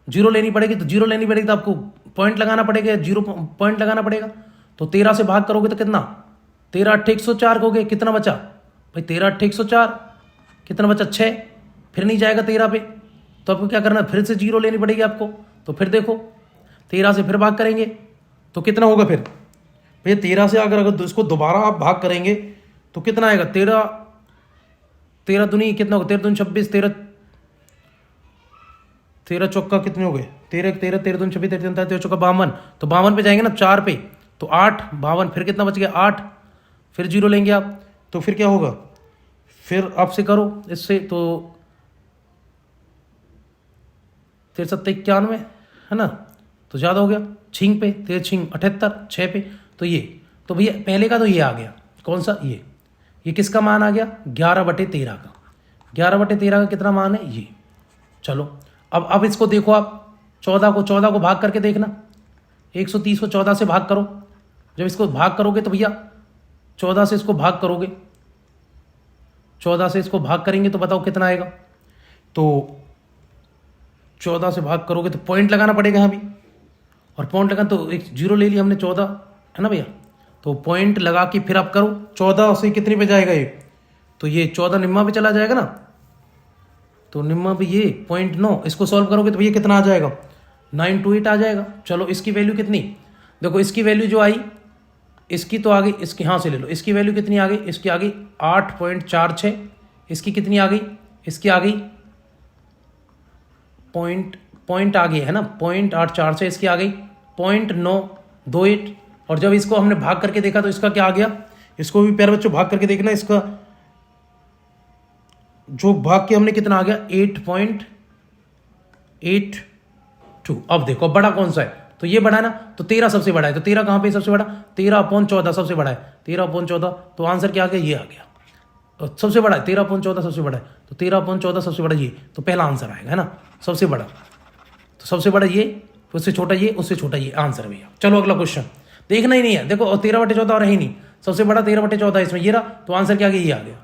जीरो लेनी पड़ेगी। तो जीरो लेनी पड़ेगी तो आपको पॉइंट लगाना पड़ेगा, 0 पॉइंट लगाना पड़ेगा। तो 13 से भाग करोगे तो कितना? 13 8 104 करोगे, कितना बचा भाई? 13 8 104, कितना बचा? 6। फिर नहीं जाएगा 13 पे, तो आपको क्या करना है? फिर से जीरो लेनी पड़ेगी आपको। तो फिर देखो 13 से फिर भाग करेंगे तो कितना होगा फिर भैया? 13 से अगर इसको दोबारा आप भाग करेंगे तो कितना आएगा? 13 दूनी कितना होगा? 13 दूनी 26, 13 चौका कितने हो गए? 13 दूनी 26, 13 चौका 52। तो 52 पे जाएंगे ना 4 पे, तो 8 52, फिर कितना बच गया? 8। फिर जीरो लेंगे आप तो फिर क्या होगा? फिर आपसे करो इससे, तो 13 7 91 है ना, तो ज़्यादा हो गया। छिंग पे 13 छिंग 78, 6 पे तो ये, तो भैया पहले का तो ये आ गया। कौन सा? ये किसका मान आ गया? 11/13 का। 11/13 का कितना मान है? ये। चलो अब इसको देखो आप, 14 को भाग करके देखना, 130 को 14 से भाग करो। जब इसको भाग करोगे तो भैया 14 से इसको भाग करोगे, 14 से इसको भाग करेंगे तो बताओ कितना आएगा। तो 14 से भाग करोगे तो पॉइंट लगाना पड़ेगा यहाँ भी, और पॉइंट लगा तो एक जीरो ले लिया हमने 14, है ना भैया। तो पॉइंट लगा के फिर आप करो, 14 से कितने पे जाएगा ये, तो ये 14 निम्मा पे चला जाएगा ना, तो निम्मा पे ये 0.9, इसको सॉल्व करोगे तो भैया कितना आ जाएगा, 928 आ जाएगा। चलो इसकी वैल्यू कितनी, देखो इसकी वैल्यू जो आई, इसकी तो आ गई, इसकी यहाँ से ले लो, इसकी वैल्यू कितनी आ गई, इसकी आ गई 8.46, इसकी कितनी आ गई, इसकी आ गई पॉइंट आ गई है ना, 0.846, इसकी आ गई 0.928। और जब इसको हमने भाग करके देखा तो इसका क्या आ गया, इसको भी प्यारे बच्चों भाग करके देखना, इसका जो भाग के हमने कितना आ गया 8.82। अब देखो बड़ा कौन सा है, तो ये बड़ा है ना, तो 13 सबसे बड़ा है, तो 13 कहाँ पे सबसे बड़ा, 13/14 सबसे बड़ा है, 13/14, तो आंसर क्या आ गया, ये आ गया। तो सबसे बड़ा है 13/14 सबसे बड़ा है, तो 13/14 सबसे बड़ा ये, तो पहला आंसर आएगा, है ना, सबसे बड़ा। तो सबसे बड़ा ये, उससे छोटा ये, उससे छोटा ये, आंसर भैया। चलो अगला क्वेश्चन, देखना ही नहीं है, देखो 13/14 और है ही नहीं, सबसे बड़ा 13/14 इसमें ये रहा, तो आंसर क्या आ गया, ये आ गया।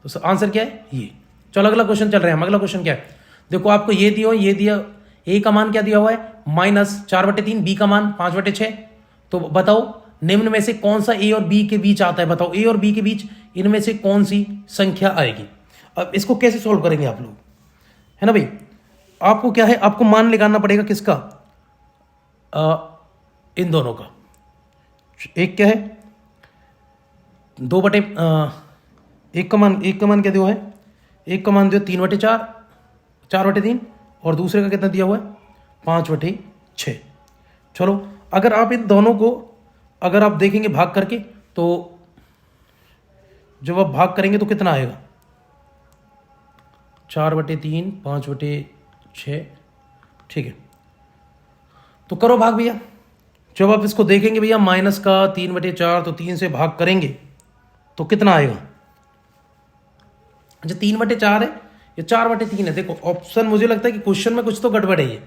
तो आंसर क्या है, ये। चलो अगला क्वेश्चन चल रहे हैं हम, अगला क्वेश्चन क्या है, देखो आपको ये दिया, ये दिया, ए का मान क्या दिया हुआ है -4/3, बी का मान 5/6। तो बताओ निम्न में से कौन सा ए और बी के बीच आता है, बताओ ए और बी के बीच इनमें से कौन सी संख्या आएगी। अब इसको कैसे सोल्व करेंगे आप लोग, है ना भाई, आपको क्या है, आपको मान निकालना पड़ेगा किसका, इन दोनों का। एक क्या है, 2 एक का मान क्या दिया हुआ है, एक का मान दिया 3/4, 4/3, और दूसरे का कितना दिया हुआ है 5/6। चलो अगर आप इन दोनों को अगर आप देखेंगे भाग करके, तो जब आप भाग करेंगे तो कितना आएगा, 4/3, 5/6, ठीक है। तो करो भाग भैया, जब आप इसको देखेंगे भैया माइनस का 3/4, तो 3 से भाग करेंगे तो कितना आएगा, अच्छा 3/4 है या 4/3 है। देखो ऑप्शन, मुझे लगता है कि क्वेश्चन में कुछ तो गड़बड़ है, ये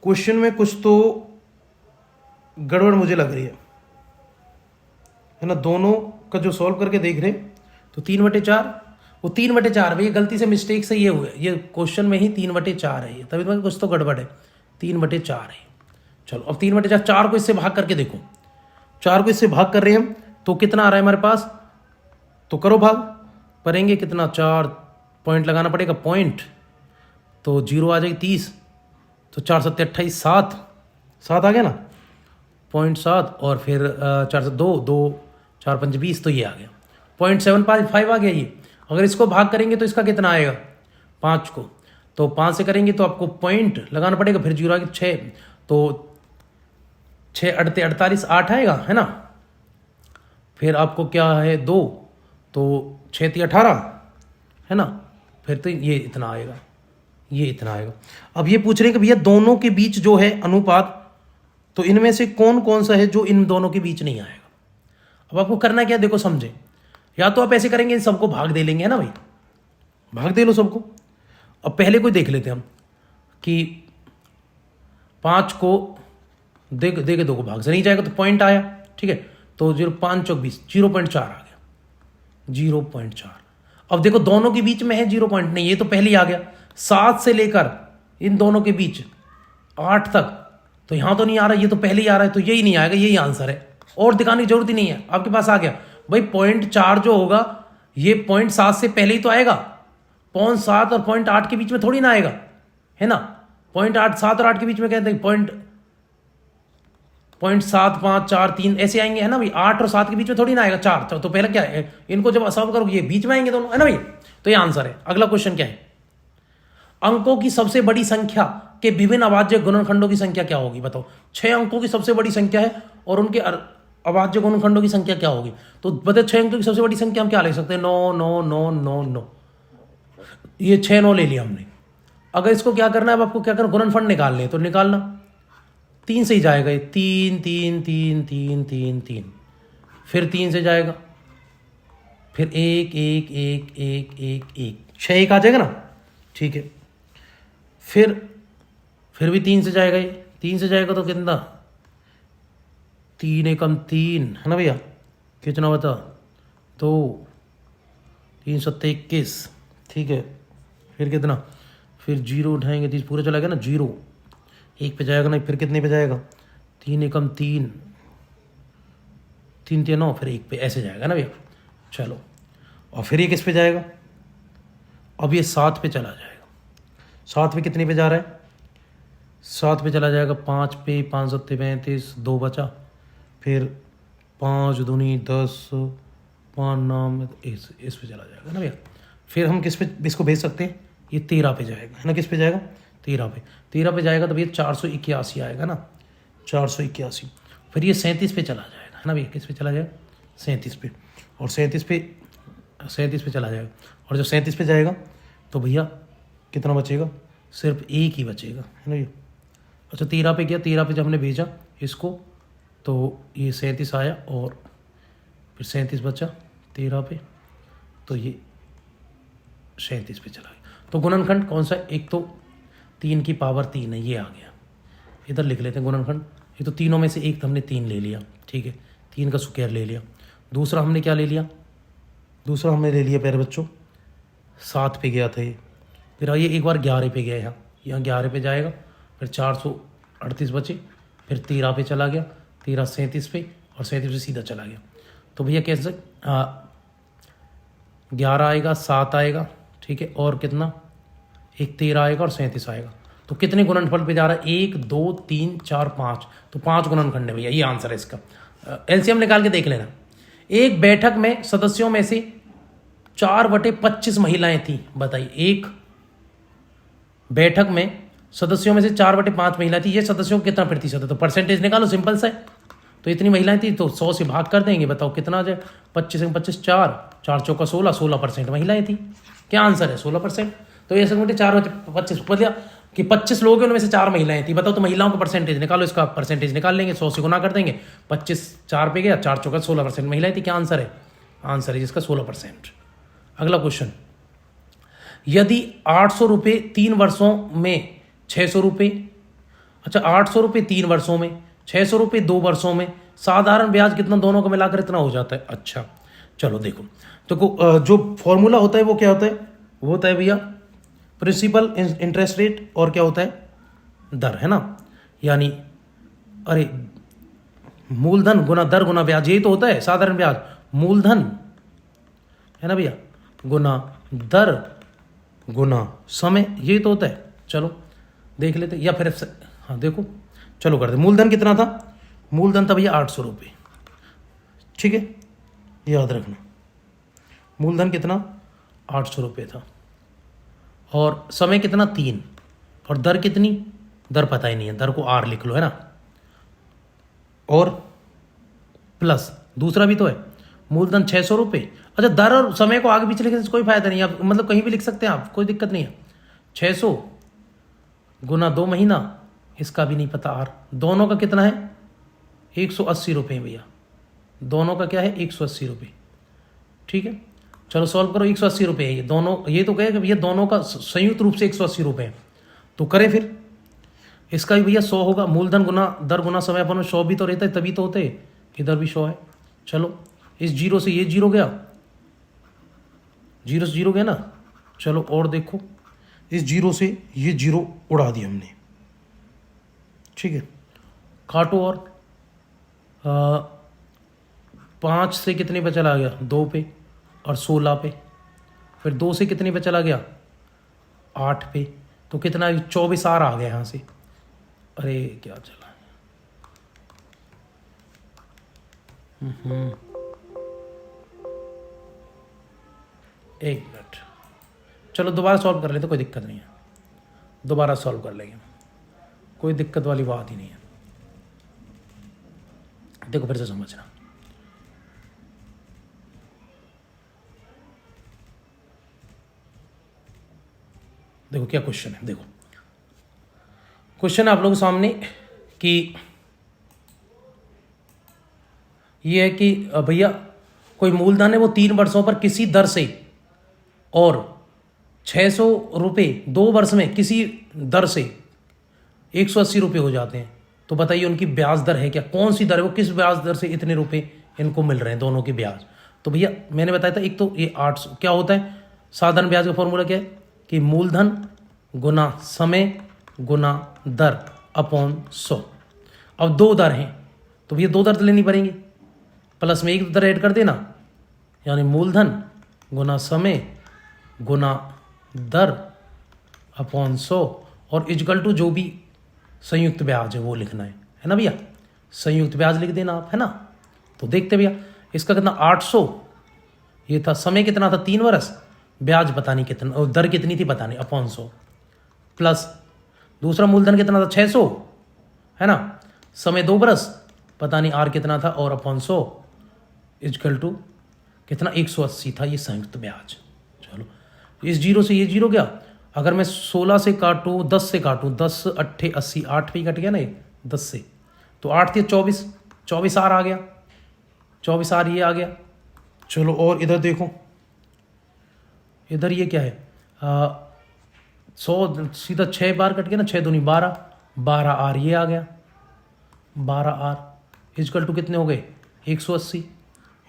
क्वेश्चन में कुछ तो गड़बड़ मुझे लग रही है ना। दोनों का जो सॉल्व करके देख रहे तो 3/4, वो 3/4 भैया गलती से मिस्टेक से ये हुआ, ये क्वेश्चन में ही 3/4 है, ये तभी तो कुछ तो गड़बड़ है, 3/4 है। चलो अब 3/4, 4 को इससे भाग करके देखो, 4 को इससे भाग कर रहे हैं हम, तो कितना आ रहा है हमारे पास, तो करो भाग करेंगे कितना, 4 पॉइंट लगाना पड़ेगा, पॉइंट तो 0 आ जाएगी 30, तो 4 7 28, 7 आ गया ना, 0.7, और फिर 4 से 2 4 5 20, तो ये आ गया 0.755 आ गया ये। अगर इसको भाग करेंगे तो इसका कितना आएगा, 5 को, तो 5 से करेंगे तो आपको पॉइंट लगाना पड़ेगा, फिर 0 आ गया 6, तो 6 अड़ते 48, 8 आएगा, है ना। फिर आपको क्या है 2, तो 6 × 18, है ना, फिर तो ये इतना आएगा, ये इतना आएगा। अब ये पूछ रहे हैं कि भैया दोनों के बीच जो है अनुपात, तो इनमें से कौन कौन सा है जो इन दोनों के बीच नहीं आएगा। अब आपको करना क्या, देखो समझे, या तो आप ऐसे करेंगे इन सबको भाग दे लेंगे, है ना भाई, भाग दे लो सबको। अब पहले कोई देख लेते हैं हम कि 5 को दे के 2 को भाग से नहीं जाएगा, तो पॉइंट आया, ठीक है, तो 5 × 20, 0.4 आ गया, 0.4। अब देखो दोनों के बीच में है 0 पॉइंट नहीं, ये तो पहले ही आ गया। 7 से लेकर इन दोनों के बीच 8 तक, तो यहां तो नहीं आ रहा, ये तो पहले ही आ रहा है, तो यही नहीं आएगा, यही आंसर है, और दिखाने की जरूरत ही नहीं है, आपके पास आ गया भाई। 0.4 जो होगा ये 0.7 से पहले ही तो आएगा, 0.7 और 0.8 के बीच में थोड़ी ना आएगा, है ना। 0.8, 7 और 8 के बीच में कहते हैं 0.7 5 4 3 ऐसे आएंगे, है ना भाई। 8 और 7 के बीच में थोड़ी ना आएगा 4, तो पहले क्या है, इनको जब सॉल्व करोगे ये बीच में आएंगे दोनों, है ना भाई। तो ये आंसर है। अगला क्वेश्चन क्या है, अंकों की सबसे बड़ी संख्या के विभिन्न अभाज्य गुणनखंडों की संख्या क्या होगी, बताओ। 6 अंकों की सबसे बड़ी संख्या है और उनके अभाज्य गुणनखंडों की संख्या क्या होगी, तो बताओ 6 अंकों की सबसे बड़ी संख्या हम क्या ले सकते हैं, 9 9 9 9 9, ये 6 9 ले लिया हमने। अगर इसको क्या करना है, अब आपको क्या करना, गुणनफल निकालने, तो निकालना 3 से ही जाएगा, 3 3 3 3 3 3, फिर 3 से जाएगा, फिर 1 1 1 1 1 1, 6 1 आ जाएगा ना, ठीक है। फिर भी 3 से जाएगा, ये 3 से जाएगा तो कितना, 3 एकम 3 है ना भैया, कितना बता 2, 3 सत्ते 21, ठीक है। फिर कितना, फिर जीरो उठाएंगे 30 पूरा चला गया ना, जीरो 1 पे जाएगा ना, फिर कितने पे जाएगा, 3 एकम 3, 3 3 9, फिर 1 पे ऐसे जाएगा ना भैया। चलो और फिर ये किस पे जाएगा, अब ये 7 पे चला जाएगा। 7 पे कितने पे जा रहा है, 7 पे चला जाएगा 5 पे, 5 सत्ते 35, 2 बचा, फिर 5 दूनी 10, 5 9 इस पे चला जाएगा ना भैया। फिर हम किस पे इसको भेज सकते हैं, ये 13 पे जाएगा है ना, किस पे जाएगा 13 पे, 13 पे जाएगा तो भैया 481 आएगा ना, 481। फिर ये 37 पे चला जाएगा है ना भैया, किस पे चला जाएगा 37 पे, और 37 पे चला जाएगा। और जब 37 पे जाएगा तो भैया कितना बचेगा, सिर्फ 1 ही बचेगा है ना भैया। अच्छा 13 पे गया, 13 पे जब हमने भेजा इसको तो ये 37 आया, और फिर 37 बचा 13 पे, तो ये 37 पे चला गया। तो गुणनखंड कौन सा, एक तो 3 की पावर 3 है, ये आ गया, इधर लिख लेते हैं गुणनखंड। ये तो तीनों में से एक तो हमने 3 ले लिया, ठीक है, 3 का स्क्वायर ले लिया। दूसरा हमने क्या ले लिया, दूसरा हमने ले लिया प्यारे बच्चों 7 पे गया था ये, फिर आइए एक बार 11 पे गया, यहाँ 11 पे जाएगा, फिर 438 बचे, फिर 13 पे चला गया, 13 37 पे, और 37 पे सीधा चला गया। तो भैया कैसे 11 आएगा, 7 आएगा, ठीक है, और कितना, एक 13 आएगा और 37 आएगा। तो कितने गुणनफल पे जा रहा है, 1 2 3 4 5, तो 5 गुणनखंड है भैया, ये आंसर है इसका। एलसीएम निकाल के देख लेना। एक बैठक में सदस्यों में से 4/25 महिलाएं थी, बताइए, एक बैठक में सदस्यों में से 4/5 महिलाएं थी, ये सदस्यों को कितना प्रतिशत है, तो परसेंटेज निकालो, सिंपल सा है। तो इतनी महिलाएं थी तो 100 से भाग कर देंगे, बताओ कितना आ जाए, 25 में 25 4, 4 चौका 16, 16% महिलाएं थी। क्या आंसर है, 16%। तो ये समझे 4/25 मतलब कि 25 लोग हैं, उनमें से 4 महिलाएं थी, बताओ तो महिलाओं का परसेंटेज निकालो, इसका परसेंटेज निकाल लेंगे, 100 से गुना कर देंगे, 25 4 पे गया, 4 चौका 16% महिलाएं थी। क्या आंसर है, आंसर है जिसका 16%। अगला क्वेश्चन, यदि 800 रुपये 3 वर्षों में 600 रुपये, अच्छा 800 रुपये 3 वर्षों में, 600 रुपये 2 वर्षों में, साधारण ब्याज कितना, दोनों को मिलाकर इतना हो जाता है। अच्छा चलो देखो, तो जो फॉर्मूला होता है वो क्या होता है, वो होता है भैया प्रिंसिपल इंटरेस्ट रेट, और क्या होता है दर, है ना, यानी अरे मूलधन गुना दर गुना ब्याज, यही तो होता है साधारण ब्याज, मूलधन है ना भैया गुना दर गुना समय, यही तो होता है। चलो देख लेते, या फिर हाँ देखो, चलो कर दे। मूलधन कितना था, मूलधन था भैया 800 रुपये, ठीक है, याद रखना, मूलधन कितना 800 रुपये था, और समय कितना 3, और दर कितनी, दर पता ही नहीं है, दर को R लिख लो है ना, और प्लस दूसरा भी तो है मूलधन 600 रुपये। अच्छा दर और समय को आगे पीछे लिखने से कोई फायदा नहीं, आप मतलब कहीं भी लिख सकते हैं आप, कोई दिक्कत नहीं है। 600 गुना 2 महीना, इसका भी नहीं पता R, दोनों का कितना है 180 रुपये भैया, दोनों का क्या है 180 रुपये, ठीक है। चलो सॉल्व करो, 180 रुपये है ये दोनों, ये तो कहे कि भैया दोनों का संयुक्त रूप से 180 रुपये है, तो करें फिर, इसका भी भैया 100 होगा, मूलधन गुना दर गुना समय, अपन में 100 भी तो रहता है तभी तो होते हैं, इधर भी 100 है। चलो इस जीरो से ये जीरो गया, जीरो से जीरो गया ना, चलो और देखो, इस जीरो से ये जीरो उड़ा दिया हमने, ठीक है, काटो, और 5 से कितने पे चला गया 2 पे, और 16 पे, फिर 2 से कितने पे चला गया 8 पे, तो कितना 24 आर आ गया यहाँ से, अरे क्या चला, एक मिनट, चलो दोबारा सॉल्व कर लेते, कोई दिक्कत नहीं है, दोबारा सॉल्व कर लेंगे, कोई दिक्कत वाली बात ही नहीं है। देखो फिर से समझना, देखो क्या क्वेश्चन है, देखो क्वेश्चन आप लोगों के सामने कि ये है कि भैया कोई मूलधन है वो 3 वर्षों पर किसी दर से और ₹600 2 वर्ष में किसी दर से 180 रुपये हो जाते हैं, तो बताइए उनकी ब्याज दर है क्या, कौन सी दर है वो, किस ब्याज दर से इतने रुपए इनको मिल रहे हैं दोनों की ब्याज। तो भैया मैंने बताया था एक तो ये 800 क्या होता है, साधारण ब्याज का फॉर्मूला क्या है कि मूलधन गुना समय गुना दर अपॉन 100। अब 2 दर हैं तो भैया 2 दर तो लेनी पड़ेंगी, प्लस में 1 दर ऐड कर देना, यानी मूलधन गुना समय गुना दर अपॉन 100 और इक्वल टू जो भी संयुक्त ब्याज है वो लिखना है ना भैया, संयुक्त ब्याज लिख देना आप, है ना। तो देखते भैया इसका कितना 800 ये था, समय कितना था 3 वर्ष, ब्याज पता नहीं कितना और दर कितनी थी पता नहीं अपॉन 100, प्लस दूसरा मूलधन कितना था 600 है ना, समय 2 वर्ष पता नहीं आर कितना था और अपॉन 100 इक्वल टू कितना 180 था ये संयुक्त ब्याज। चलो इस जीरो से ये जीरो गया, अगर मैं 16 से काटूँ 10 से काटूँ 10 8 80 8 पे कट गया ना ये 10 से, तो 8 थे 24 24 आर आ गया, 24 आर ये आ गया। चलो और इधर देखो, इधर ये क्या है 100 सीधा 6 बार कट गया ना, 6 दूनी 12 12 आर ये आ गया, 12 आर इक्वल टू कितने हो गए 180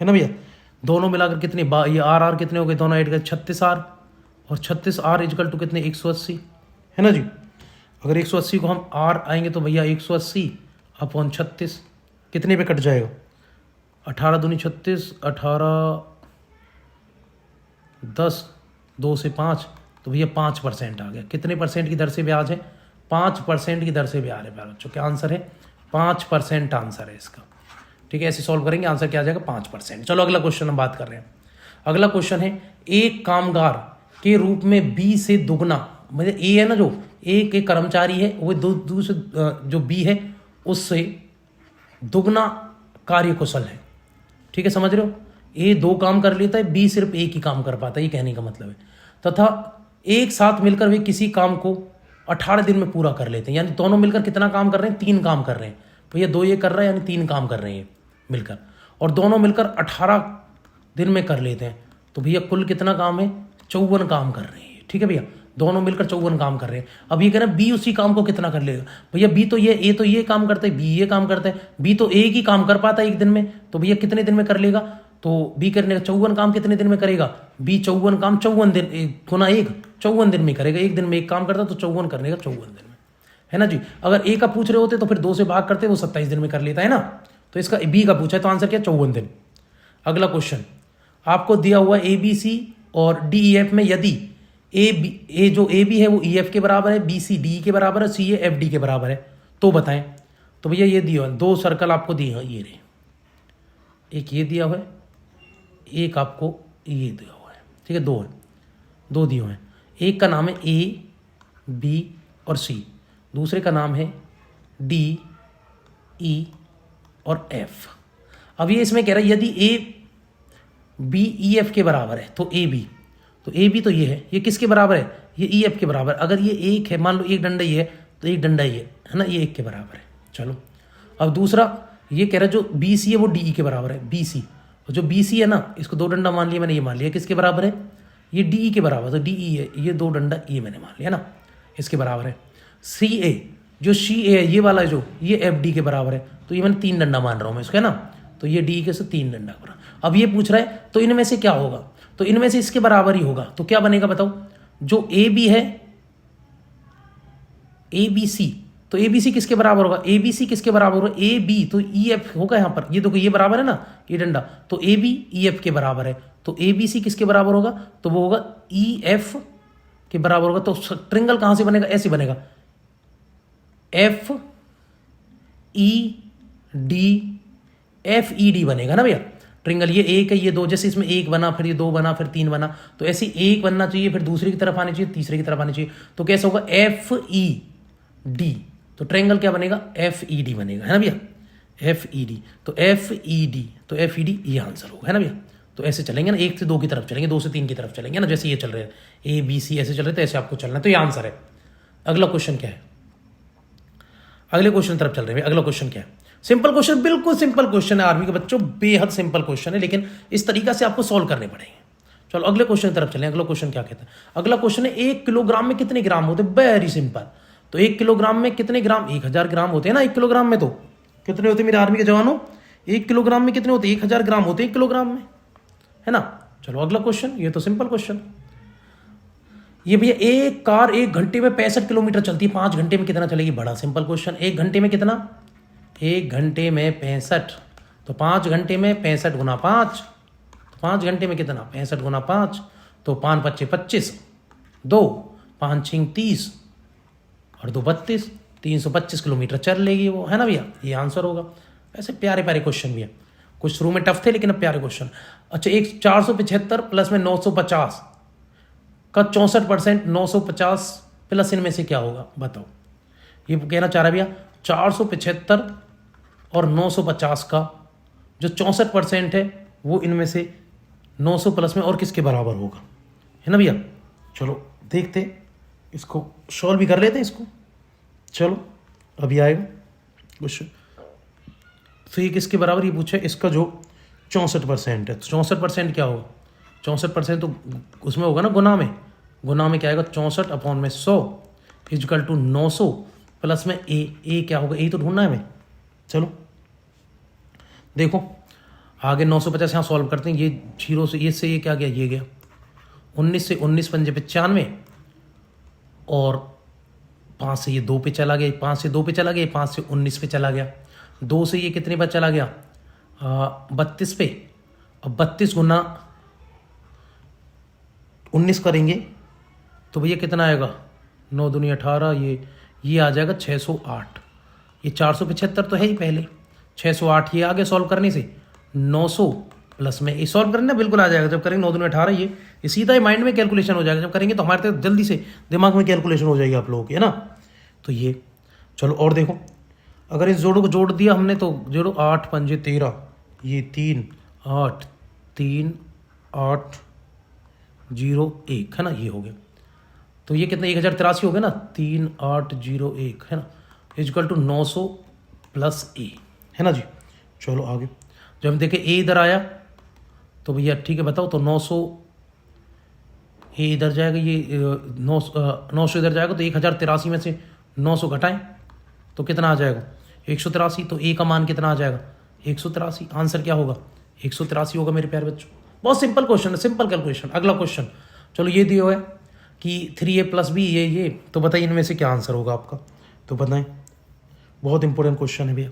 है ना भैया। दोनों मिलाकर कितने ये आर कितने हो गए, दोनों ऐड कर 36 आर और 36 आर इक्वल टू कितने 180 है ना जी। अगर 180 को हम आर आएंगे तो भैया 180 अपॉन 36 कितने पे कट जाएगा, 18 दूनी 36 18 10 2 से 5 तो भैया 5% आ गया। कितने परसेंट की दर से ब्याज है, 5% की दर से ब्याज है बच्चों। क्या आंसर है 5% आंसर है इसका, ठीक है। ऐसे सॉल्व करेंगे आंसर क्या आ जाएगा 5%। चलो अगला क्वेश्चन हम बात कर रहे हैं। अगला क्वेश्चन है एक कामगार के रूप में बी से दुगना, मतलब ए है ना जो ए के कर्मचारी है वो दूसरे जो बी है उससे दुगना कार्य कुशल है, ठीक है समझ रहे हो। ए 2 काम कर लेता है, बी सिर्फ एक ही काम कर पाता है, ये कहने का मतलब है। तथा एक साथ मिलकर वे किसी काम को 18 दिन में पूरा कर लेते हैं, यानी दोनों मिलकर कितना काम कर रहे हैं 3 काम कर रहे हैं भैया, 2 ये कर रहा है यानी 3 काम कर रहे हैं मिलकर, और दोनों मिलकर 18 दिन में कर लेते हैं, तो भैया कुल कितना काम है 54 काम कर रहे हैं, ठीक है भैया। दोनों मिलकर 54 काम कर रहे हैं। अब ये कह रहे हैं बी उसी काम को कितना कर लेगा, भैया बी तो ये ए तो ये काम करता है, बी ये काम करता है, बी तो एक ही काम कर पाता है एक दिन में, तो भैया कितने दिन में कर लेगा, तो बी करने का 54 काम कितने दिन में करेगा, बी 54 काम 54 दिन गुना 1 54 दिन में करेगा, एक दिन में एक काम करता तो 54 करने का 54 दिन में, है ना जी। अगर ए का पूछ रहे होते तो फिर 2 से भाग करते वो 27 दिन में कर लेता है ना, तो इसका बी का पूछा है तो आंसर क्या 54 दिन। अगला क्वेश्चन आपको दिया हुआ ए बी सी और डी ई एफ में यदि ए जो ए बी है वो ई एफ के बराबर है, बी सी डी के बराबर है, सी ए एफ डी के बराबर है, तो बताएं। तो भैया ये दिया हुआ 2 सर्कल आपको दिए हैं, ये रहे, एक ये दिया हुआ है, एक आपको ये दिया हुआ है, ठीक है 2 है, 2 दिए हुए हैं। एक का नाम है ए बी और सी, दूसरे का नाम है डी ई और एफ। अब ये इसमें कह रहा है यदि ए बी ई एफ के बराबर है तो ए बी, तो ए बी तो ये है, ये किसके बराबर है, ये ई एफ के बराबर। अगर ये एक है, मान लो एक डंडा ये है तो एक डंडा ये है ना, ये 1 के बराबर है। चलो अब दूसरा ये कह रहा है जो बी सी है वो डी ई के बराबर है, बी सी, और जो बी सी है ना इसको 2 डंडा मान लिया मैंने, ये मान लिया किसके बराबर है, ये डी ई के बराबर, तो डी ई है, ये 2 डंडा ये मैंने मान लिया ना, इसके बराबर है। सी ए जो सी ए है ये वाला जो ये एफ डी के बराबर है, तो ये मैंने 3 डंडा मान रहा हूँ मैं इसको, है ना, तो ये डी के से 3 डंडा बराबर। अब ये पूछ रहा है तो इनमें से क्या होगा, तो इनमें से इसके बराबर ही होगा, तो क्या बनेगा बताओ, जो ए बी है ए बी सी, तो ए बी सी किसके बराबर होगा, ए बी सी किसके बराबर होगा, ए बी तो ई एफ होगा यहाँ पर, ये देखो ये बराबर है ना ये डंडा, तो ए बी ई एफ के बराबर है, तो ए बी सी किसके बराबर होगा, तो वो होगा ई एफ के बराबर होगा। तो ट्रिंगल कहां से बनेगा, ऐसे बनेगा F E D F E D बनेगा ना भैया ट्रिंगल। ये 1 है ये 2, जैसे इसमें 1 बना फिर ये 2 बना फिर 3 बना, तो ऐसे 1 बनना चाहिए फिर दूसरी की तरफ आनी चाहिए तीसरे की तरफ आनी चाहिए, तो कैसे होगा एफ ई डी, तो ट्रायंगल क्या बनेगा एफ ई डी बनेगा, है ना भैया एफ ई डी, तो एफ ई डी, तो एफ ई डी ये आंसर होगा, है ना भैया। तो ऐसे चलेंगे ना, 1 से 2 की तरफ चलेंगे, 2 से 3 की तरफ चलेंगे ना, जैसे ये चल रहे हैं ए बी सी ऐसे चल रहे, तो ऐसे आपको चलना है, तो ये आंसर है। अगला क्वेश्चन क्या है, अगले क्वेश्चन तरफ चल रहे हैं। अगला क्वेश्चन क्या है, सिंपल क्वेश्चन, बिल्कुल सिंपल क्वेश्चन है आर्मी के बच्चों, बेहद सिंपल क्वेश्चन है, लेकिन इस तरीका से आपको सॉल्व करने पड़ेंगे। चलो अगले क्वेश्चन की तरफ चलें। अगला क्वेश्चन क्या कहता है? अगला क्वेश्चन है 1 किलोग्राम में कितने ग्राम होते हैं? Very simple. तो 1 किलोग्राम में कितने ग्राम? 1000 ग्राम होते हैं ना 1 किलोग्राम में। तो कितने होते हैं मेरे आर्मी के जवानों? 1 किलोग्राम में कितने होते हैं? 1000 ग्राम होते हैं 1 किलोग्राम में, है ना। चलो अगला क्वेश्चन, ये तो सिंपल क्वेश्चन। ये भैया एक कार 1 घंटे में 65 किलोमीटर चलती है, 5 घंटे में कितना चलेगी? बड़ा सिंपल क्वेश्चन। 1 घंटे में कितना? 1 घंटे में 65, तो 5 घंटे में 65 गुना 5, तो 5 घंटे में कितना? 65 गुना 5, तो 5 पच्चे 25, 2 5 6 30 और 2 32, 325 किलोमीटर चल लेगी वो, है ना भैया। ये आंसर होगा। ऐसे प्यारे प्यारे क्वेश्चन भी है, कुछ शुरू में टफ थे लेकिन अब प्यारे क्वेश्चन। अच्छा, एक 475 प्लस में 950 का 64%, 950 प्लस इनमें से क्या होगा बताओ? ये कहना चाह रहा है भैया 475 और 950 का जो 64% है वो इनमें से 900 प्लस में और किसके बराबर होगा, है ना भैया। चलो देखते इसको, सॉल्व भी कर लेते हैं इसको। चलो अभी आएगा क्वेश्चन। तो ये किसके बराबर? ये पूछा है इसका जो 64% है। तो 64% क्या होगा? 64% तो उसमें होगा ना गुना में। गुना में क्या आएगा? 64/100 इजकल टू 900 प्लस में ए क्या होगा? ए तो ढूंढना है हमें। चलो देखो आगे 950 यहाँ सॉल्व करते हैं। ये 0 से ये क्या गया? ये गया 19 से 19 पंजे 95 और 5 से ये 2 पे चला गया, 5 से 2 पे चला गया, 5 से 19 पे चला गया, 2 से ये कितने पर चला गया? 32 पे। अब 32 गुना 19 करेंगे तो भैया कितना आएगा? 9 दूनी 18, ये आ जाएगा 608। ये 475 तो है ही पहले, 608 ये आगे सॉल्व करने से 900 प्लस में ये सॉल्व करना बिल्कुल आ जाएगा। जब करेंगे 9 दूनी 18, ये सीधा ही माइंड में कैलकुलेशन हो जाएगा। जब करेंगे तो हमारे तक जल्दी से दिमाग में कैलकुलेशन हो जाएगी आप लोगों की, है ना। तो ये चलो और देखो, अगर इस जोड़ों को जोड़ दिया हमने तो जोड़ो 8 पंजे 13, ये 3 8 3 8 0 1, है ना। ये हो गया तो ये कितना? 1083 हो गया ना। 3801, है ना, इजकल टू 900 प्लस ए, है ना जी। चलो आगे जब हम देखें ए इधर आया तो भैया ठीक है बताओ। तो 900 ए इधर जाएगा, ये 900 इधर जाएगा, तो 1083 में से 900 घटाएं तो कितना आ जाएगा? 183। तो ए का मान कितना आ जाएगा? 183। आंसर क्या होगा? 183 होगा मेरे प्यारे बच्चों। बहुत सिंपल क्वेश्चन है, सिंपल कैलकुलेशन। अगला क्वेश्चन चलो, ये दिया हुआ है कि 3a प्लस बी ये तो बताइए इनमें से क्या आंसर होगा आपका? तो बताएं, बहुत इंपॉर्टेंट क्वेश्चन है भैया।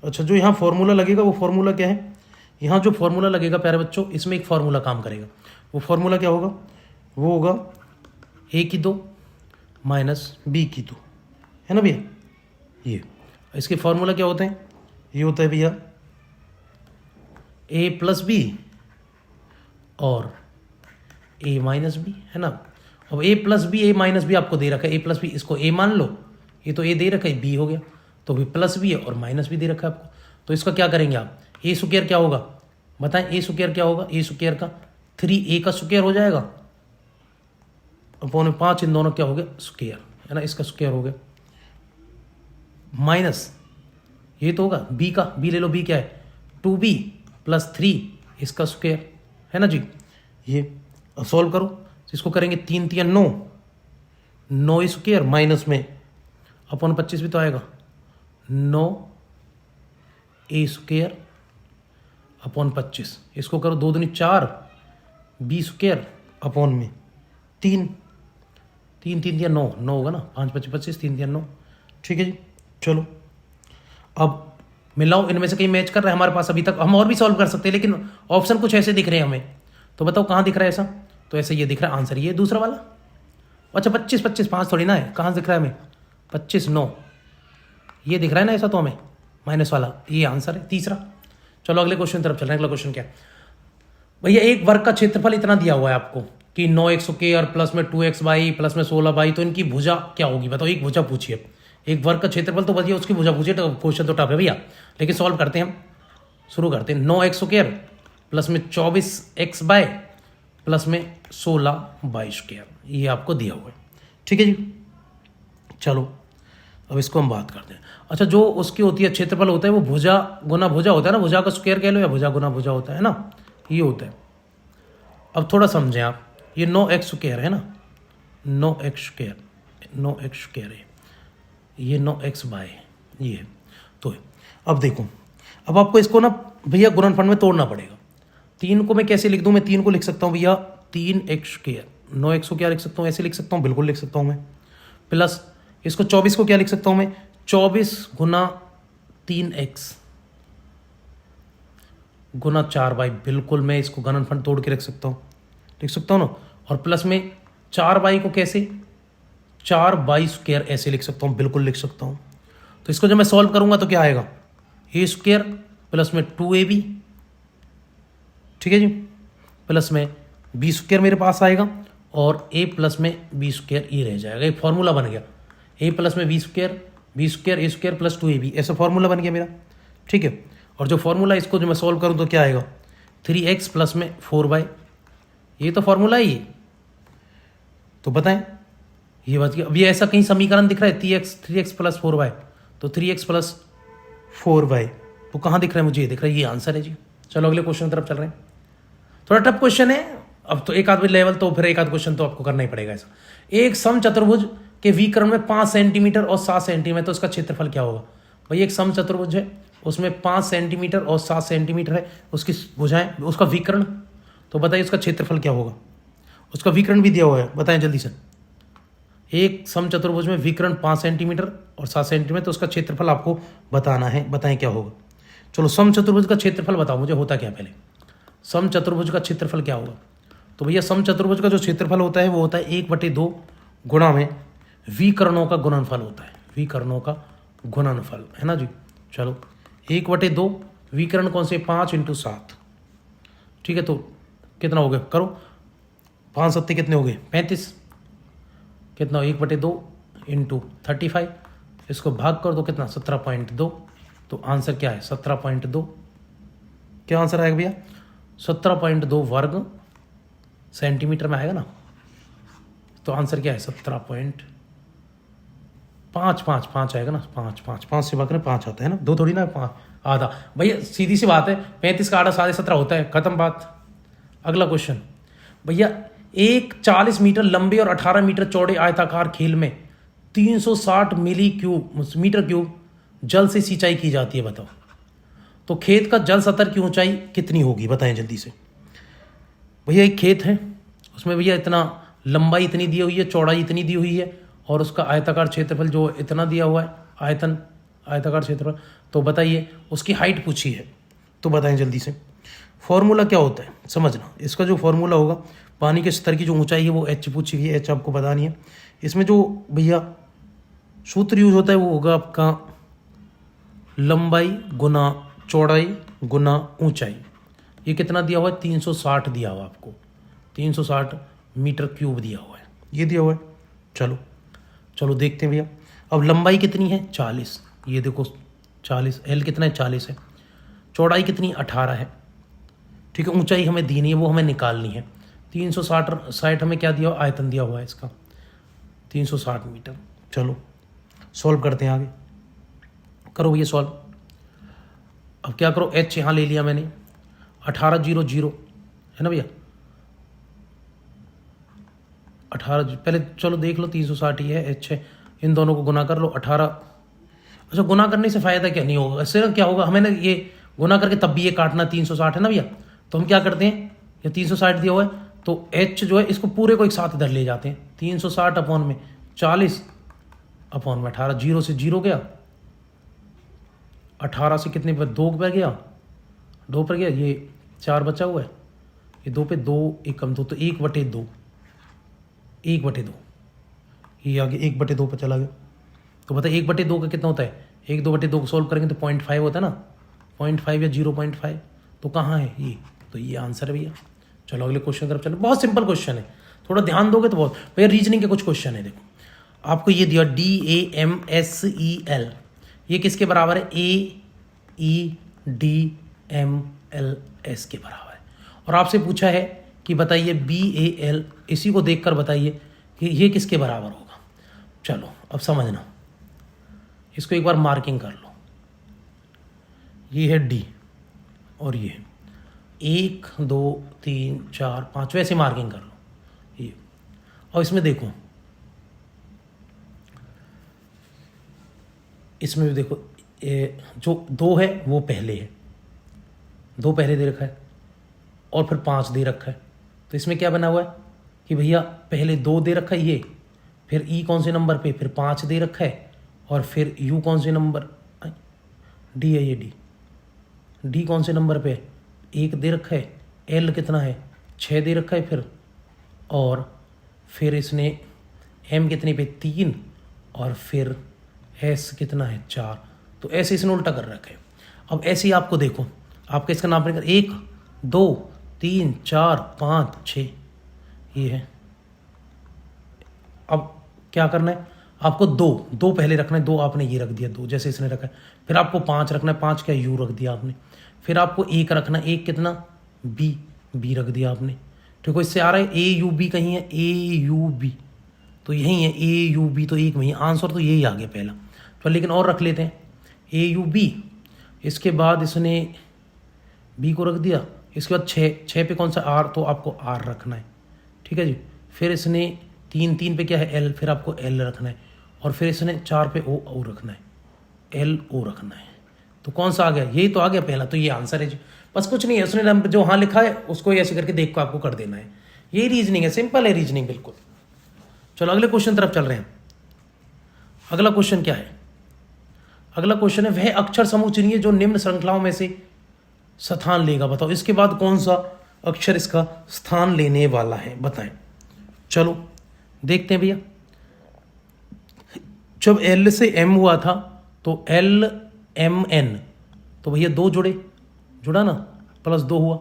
अच्छा, जो यहाँ फॉर्मूला लगेगा वो फॉर्मूला क्या है? यहाँ जो फॉर्मूला लगेगा प्यारे बच्चों, इसमें एक फॉर्मूला काम करेगा। वो फॉर्मूला क्या होगा? वो होगा a की 2 माइनस b की 2, है ना भैया। ये इसके फॉर्मूला क्या होते हैं? ये होता है भैया a प्लस बी और a माइनस बी, है ना। अब a plus B a minus B आपको दे रखा है, a प्लस बी, इसको a मान लो, ये तो a दे रखा है, b हो गया, तो भी प्लस बी है और माइनस भी दे रखा है आपको। तो इसका क्या करेंगे आप? a स्क्वायर क्या होगा बताएं? a स्क्वायर क्या होगा? a स्क्वायर का 3a का स्क्वायर हो जाएगा अपॉन 5, इन दोनों क्या हो गया? स्क्वायर, है ना। इसका स्क्वायर हो गया माइनस ये तो होगा b का, b ले लो, b क्या है? 2b प्लस 3 इसका स्क्वायर, है ना जी। ये सॉल्व करो, इसको करेंगे 3 3 9, 9 स्क्वायर माइनस में अपॉन 25 भी तो आएगा 9 a स्क्वायर अपॉन 25। इसको करो 2 दूनी 4 b स्क्वायर अपॉन में 3 3 3 या 9 9 होगा ना, 5 25 25, 3 3 9, ठीक है जी। चलो अब मिलाओ, इनमें से कहीं मैच कर रहा है हमारे पास अभी तक। हम और भी सॉल्व कर सकते हैं लेकिन ऑप्शन कुछ ऐसे दिख रहे हैं हमें। तो बताओ कहाँ दिख रहा है ऐसा? तो ऐसे ये दिख रहा है आंसर, ये दूसरा वाला। अच्छा 25 25 5 थोड़ी ना है, कहाँ से दिख रहा है हमें? 25 9 ये दिख रहा है ना ऐसा, तो हमें माइनस वाला ये आंसर है तीसरा। चलो अगले क्वेश्चन तरफ चल रहे हैं। अगला क्वेश्चन क्या है भैया? एक वर्ग का क्षेत्रफल इतना दिया हुआ है आपको कि 9x स्क्वायर प्लस में 2x प्लस में 16 तो इनकी भुजा क्या होगी बताओ? एक भुजा पूछिए, एक वर्ग का क्षेत्रफल तो भैया उसकी भुजा पूछिए। तो क्वेश्चन तो टफ है भैया, लेकिन सॉल्व करते हैं हम, शुरू करते हैं। 9x स्क्वायर प्लस में 24x प्लस में 16 स्क्वायर, ये आपको दिया हुआ है, ठीक है जी। चलो अब इसको हम बात करते हैं। अच्छा, जो उसकी होती है क्षेत्रफल होता है वो भुजा गुना भुजा होता है ना, भुजा का स्क्वायर कह लो या भुजा गुना भुजा होता है ना, ये होता है। अब थोड़ा समझें आप, ये 9x² है ना, 9x² है, ये 9x/, ये है। तो अब देखो, अब आपको इसको ना भैया गुणनफल में तोड़ना पड़ेगा। 3 को मैं कैसे लिख दूं? मैं 3 को लिख सकता हूँ भैया 3x², 9x को क्या लिख सकता हूँ? ऐसे लिख सकता हूँ, बिल्कुल लिख सकता हूँ मैं। प्लस इसको 24 को क्या लिख सकता हूँ मैं? 24 गुना 3x गुना 4y, बिल्कुल मैं इसको गुणनफल तोड़ के लिख सकता हूँ, लिख सकता हूँ ना। और प्लस में 4y को कैसे? 4y² ऐसे लिख सकता हूँ, बिल्कुल लिख सकता हूँ। तो इसको जब मैं सॉल्व करूंगा तो क्या आएगा? a² प्लस में 2ab, ठीक है जी, प्लस में b² मेरे पास आएगा, और a प्लस में b² ये रह जाएगा। एक फॉर्मूला बन गया, a प्लस में b² a² प्लस 2ab, ऐसा फॉर्मूला बन गया मेरा, ठीक है। और जो फॉर्मूला इसको जो मैं सॉल्व करूं तो क्या आएगा? 3x प्लस में 4y, ये तो फॉर्मूला है ये। तो बताएं, ये बात, अभी ऐसा कहीं समीकरण दिख रहा है 3x प्लस 4y, तो 3x प्लस 4y तो कहाँ दिख रहा है मुझे? ये दिख रहा है, ये आंसर है जी। चलो अगले क्वेश्चन की तरफ चल रहे हैं। थोड़ा टफ क्वेश्चन है, अब तो एक आध लेवल, तो फिर एक आध क्वेश्चन तो आपको करना ही पड़ेगा ऐसा। एक समचतुर्भुज के विकर्ण में 5 सेंटीमीटर और 7 सेंटीमीटर, तो उसका क्षेत्रफल क्या होगा? भाई एक समचतुर्भुज है, उसमें 5 सेंटीमीटर और 7 सेंटीमीटर है उसकी भुजाएं, उसका विकर्ण, तो बताइए उसका क्षेत्रफल क्या होगा? उसका विकर्ण भी दिया हुआ है, बताएं जल्दी से। एक समचतुर्भुज में विकर्ण 5 सेंटीमीटर और 7 सेंटीमीटर, तो उसका क्षेत्रफल आपको बताना है, बताएं क्या होगा। चलो समचतुर्भुज का क्षेत्रफल बताओ मुझे, होता क्या पहले? समचतुर्भुज का क्षेत्रफल क्या होगा? तो भैया समचतुर्भुज का जो क्षेत्रफल होता है वो होता है 1/2 गुणा में विकर्णों का गुणनफल होता है, विकर्णों का गुणनफल, है ना जी। चलो 1/2 विकर्ण कौन से? 5 × 7, ठीक है। तो कितना हो गया? करो, 5 7 कितने हो गए? 35, कितना? 1/2 × 35, इसको भाग कर दो, कितना? 17.2। तो आंसर क्या है? 17.2। क्या आंसर आएगा भैया? 17.2 वर्ग सेंटीमीटर में आएगा ना। तो आंसर क्या है? 17.5 आएगा ना। 5 से भाग 5 आता है ना, 2 थोड़ी ना, 5 आधा। भैया सीधी सी बात है, 35 का आधा 17.5 होता है, खत्म बात। अगला क्वेश्चन भैया, एक 40 मीटर लंबे और 18 मीटर चौड़े आयताकार खेल में 360 मीटर क्यूब जल से सिंचाई की जाती है, बताओ। तो खेत का जल स्तर की ऊंचाई कितनी होगी? बताएं जल्दी से। भैया एक खेत है, उसमें भैया इतना लंबाई इतनी दी हुई है, चौड़ाई इतनी दी हुई है, और उसका आयताकार क्षेत्रफल जो इतना दिया हुआ है, आयताकार क्षेत्रफल। तो बताइए उसकी हाइट पूछी है, तो बताएं जल्दी से। फॉर्मूला क्या होता है समझना, इसका जो फॉर्मूला होगा, पानी के स्तर की जो ऊंचाई है वो h पूछी हुई है, h आपको बतानी है। इसमें जो भैया सूत्र यूज होता है वो होगा आपका लंबाई गुना चौड़ाई गुना ऊंचाई। ये कितना दिया हुआ है? 360 दिया हुआ आपको, 360 मीटर क्यूब दिया हुआ है, ये दिया हुआ है। चलो देखते हैं भैया। अब लंबाई कितनी है? 40, ये देखो 40, एल कितना है? 40 है। चौड़ाई कितनी? 18 है, ठीक है। ऊंचाई हमें दी नहीं है, वो हमें निकालनी है। 360 हमें क्या दिया हुआ? आयतन दिया हुआ है इसका 360 मीटर। चलो सॉल्व करते हैं, आगे करो भैया सॉल्व। अब क्या करो, h यहाँ ले लिया मैंने, 1800 है ना भैया, 18, पहले चलो देख लो 360 ही है, h है, इन दोनों को गुना कर लो 18। अच्छा गुना करने से फ़ायदा क्या नहीं होगा? इससे क्या होगा, हमें ना ये गुना करके तब भी ये काटना 360 है ना भैया, तो हम क्या करते हैं, ये 360 दिया हुआ है तो h जो है इसको पूरे को एक साथ इधर ले जाते हैं। 360 अपॉन में 40 अपॉन में 18, 0 से 0 गया, 18 से कितने पर? 2 पर गया, 2 पर गया, ये 4 बचा हुआ है, ये 2 पे 2 एक कम 2, तो 1/2, 1/2 ये आगे 1/2 पर चला गया। तो बता 1/2 का कितना होता है? 1/2 को सॉल्व करेंगे तो 0.5 होता है ना, 0.5 या 0.5, तो कहाँ है ये? तो ये आंसर है भैया। चलो अगले क्वेश्चन तरफ चलो, बहुत सिंपल क्वेश्चन है, थोड़ा ध्यान दोगे तो बहुत। भैया रीजनिंग के कुछ क्वेश्चन है, देखो आपको ये दिया DAMSEL, ये किसके बराबर है? AEDMLS के बराबर है। और आपसे पूछा है कि बताइए BAL, इसी को देखकर बताइए कि ये किसके बराबर होगा। चलो अब समझना, इसको एक बार मार्किंग कर लो, ये है D और ये है। 1 2 3 4 5 वैसे मार्किंग कर लो ये। और इसमें देखो, इसमें भी देखो जो 2 है वो पहले है, 2 पहले दे रखा है और फिर 5 दे रखा है। तो इसमें क्या बना हुआ है कि भैया पहले 2 दे रखा है ये, फिर ई कौन से नंबर पे, फिर 5 दे रखा है, और फिर यू कौन से नंबर, डी है ये, डी कौन से नंबर पे, 1 दे रखा है, एल कितना है 6 दे रखा है, और फिर इसने एम कितने पे 3, और फिर एस कितना है 4। तो ऐसे इसने उल्टा कर रखा है। अब ऐसे ही आपको देखो, आपका इसका नाम पड़ेगा 1 2 3 4 5 6 ये है। अब क्या करना है आपको, 2 पहले रखना है, 2 आपने ये रख दिया 2 जैसे इसने रखा है, फिर आपको 5 रखना है, 5 क्या यू रख दिया आपने, फिर आपको 1 रखना है, 1 कितना बी रख दिया आपने। ठीक है, इससे आ रहा है ए यू बी कहीं है, ए यू बी तो यही है, ए यू बी तो एक वही आंसर, तो यही आ गया पहला। तो लेकिन और रख लेते हैं ए यू बी, इसके बाद इसने बी को रख दिया, इसके बाद 6 पे कौन सा आर, तो आपको आर रखना है। ठीक है जी, फिर इसने 3 पे क्या है एल, फिर आपको एल रखना है, और फिर इसने 4 पे ओ रखना है, एल ओ रखना है। तो कौन सा आ गया, यही तो आ गया पहला, तो ये आंसर है जी। बस कुछ नहीं है, उसने जो हाँ लिखा है उसको ऐसे करके देख को आपको कर देना है। यही रीजनिंग है, सिंपल है रीजनिंग बिल्कुल। चलो अगले क्वेश्चन तरफ चल रहे हैं। अगला क्वेश्चन क्या है, अगला क्वेश्चन है वह अक्षर समूह चुनिए जो निम्न श्रृंखलाओं में से स्थान लेगा। बताओ इसके बाद कौन सा अक्षर इसका स्थान लेने वाला है, बताएं। चलो देखते हैं भैया। जब एल से एम हुआ था तो एल एम एन, तो भैया 2 जुड़ा ना, +2 हुआ।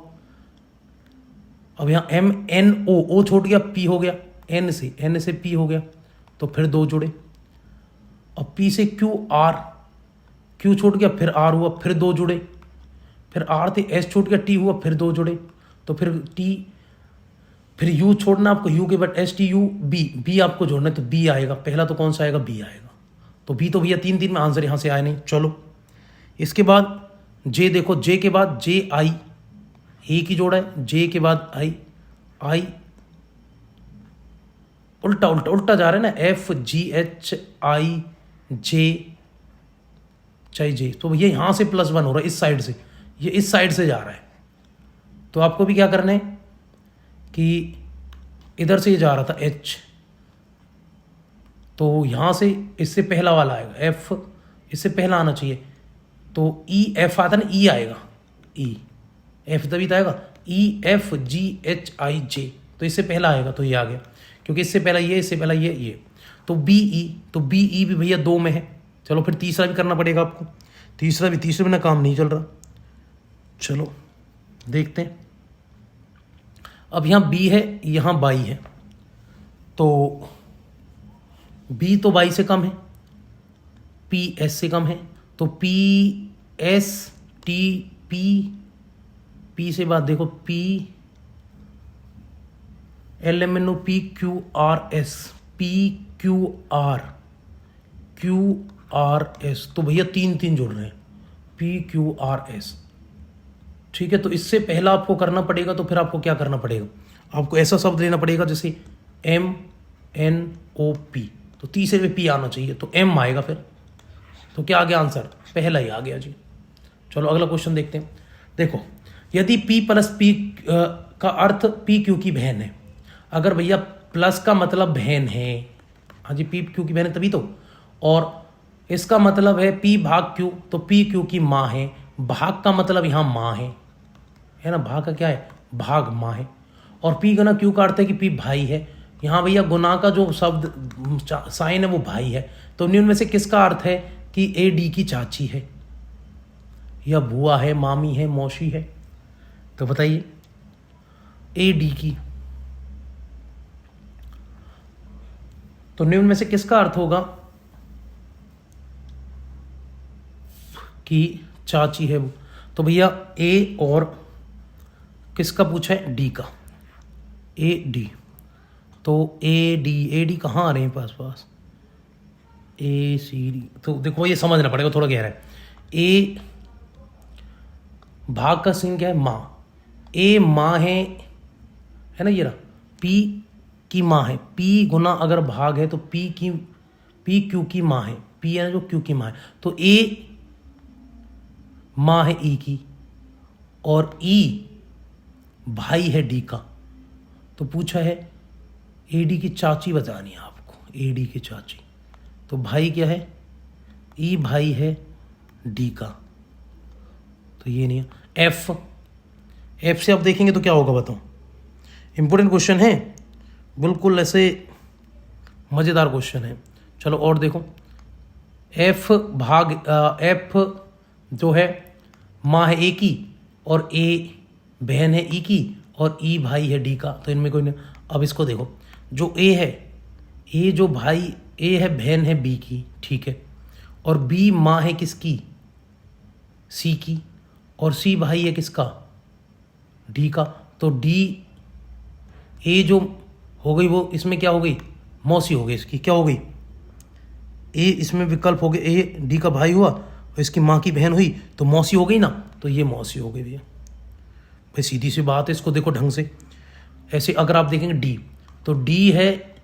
अब यहाँ एम एन ओ छोड़ गया, पी हो गया, एन से पी हो गया, तो फिर 2 जुड़े। अब पी से क्यू छूट गया, फिर आर हुआ, फिर 2 जुड़े, फिर आर से एस छूट गया, टी हुआ, फिर 2 जुड़े, तो फिर टी, फिर यू छोड़ना आपको, यू के बाद एस टी यू बी आपको जोड़ना है, तो बी आएगा पहला, तो कौन सा आएगा, बी आएगा। तो बी तो भैया 3 में आंसर यहाँ से आया नहीं। चलो इसके बाद जे देखो, जे के बाद जे आई, एक ही जोड़ा है, जे के बाद आई उल्टा जा रहा है ना, एफ जी एच आई जे चाहे जे, तो ये यहाँ से +1 हो रहा है इस साइड से, ये इस साइड से जा रहा है। तो आपको भी क्या करना है कि इधर से ये जा रहा था एच, तो यहाँ से इससे पहला वाला आएगा, एफ इससे पहला आना चाहिए, तो ई एफ आता ना, ई आएगा, ई एफ तभी तो आएगा, E F G H I जे, तो इससे पहला आएगा, तो ये आ गया, क्योंकि इससे पहला ये, इससे पहला ये, तो बी ई भी भैया 2 में है। चलो फिर तीसरा भी करना पड़ेगा आपको, तीसरे बिना काम नहीं चल रहा। चलो देखते हैं। अब यहाँ बी है, यहाँ बाई है, तो बी तो बाई से कम है, पी एस से कम है, तो पी एस टी पी से बात देखो, P L M N O P Q R S, P Q R S, तो भैया 3 जुड़ रहे हैं, पी क्यू आर एस। ठीक है, तो इससे पहला आपको करना पड़ेगा, तो फिर आपको क्या करना पड़ेगा, आपको ऐसा शब्द लेना पड़ेगा जैसे एम एन ओ पी, तो तीसरे में पी आना चाहिए, तो एम आएगा फिर, तो क्या आ गया आंसर, पहला ही आ गया जी। चलो अगला क्वेश्चन देखते हैं। देखो यदि P + P का अर्थ P Q की बहन है, अगर भैया प्लस का मतलब बहन है, हाँ जी P Q की बहन है तभी तो, और इसका मतलब है P भाग Q, तो P Q की माँ है, भाग का मतलब यहाँ माँ है ना, भाग का क्या है, भाग माँ है, और P गुना Q का अर्थ है कि P भाई है। यहाँ भैया गुना का जो शब्द साइन है वो भाई है, तो निम्न में से किसका अर्थ है कि ए डी की चाची है, या बुआ है, मामी है, मौसी है, तो बताइए ए डी की, तो निम्न में से किसका अर्थ होगा कि चाची है वो। तो भैया ए और किसका पूछा है, डी का, ए डी, तो ए डी कहाँ आ रहे हैं पास, ए सी डी, तो देखो ये समझना पड़ेगा, थोड़ा गहरा है। ए भाग का सीन क्या है, माँ, ए माँ है ना, ये रहा पी की माँ है, पी गुना अगर भाग है तो पी क्यू की माँ है, पी है ना जो क्यू की माँ है, तो ए माँ है ई की और ई भाई है डी का। तो पूछा है ए डी की चाची बतानी है आपको, ए डी की चाची, तो भाई क्या है, ई भाई है डी का, तो ये नहीं है। एफ से आप देखेंगे तो क्या होगा बताओ, इंपॉर्टेंट क्वेश्चन है, बिल्कुल ऐसे मज़ेदार क्वेश्चन है। चलो और देखो, एफ जो है माँ है ए की और ए बहन है ई की और ई भाई है डी का, तो इनमें कोई नहीं। अब इसको देखो, जो ए है, ए जो भाई ए है बहन है बी की, ठीक है, और बी माँ है किसकी, सी की, और सी भाई है किसका, डी का, तो डी ए जो हो गई वो इसमें क्या हो गई, मौसी हो गई इसकी, क्या हो गई, ए इसमें विकल्प हो गए, ए डी का भाई हुआ और इसकी माँ की बहन हुई तो मौसी हो गई ना, तो ये मौसी हो गई भैया। भाई सीधी सी बात है, इसको देखो ढंग से। ऐसे अगर आप देखेंगे डी, तो डी है,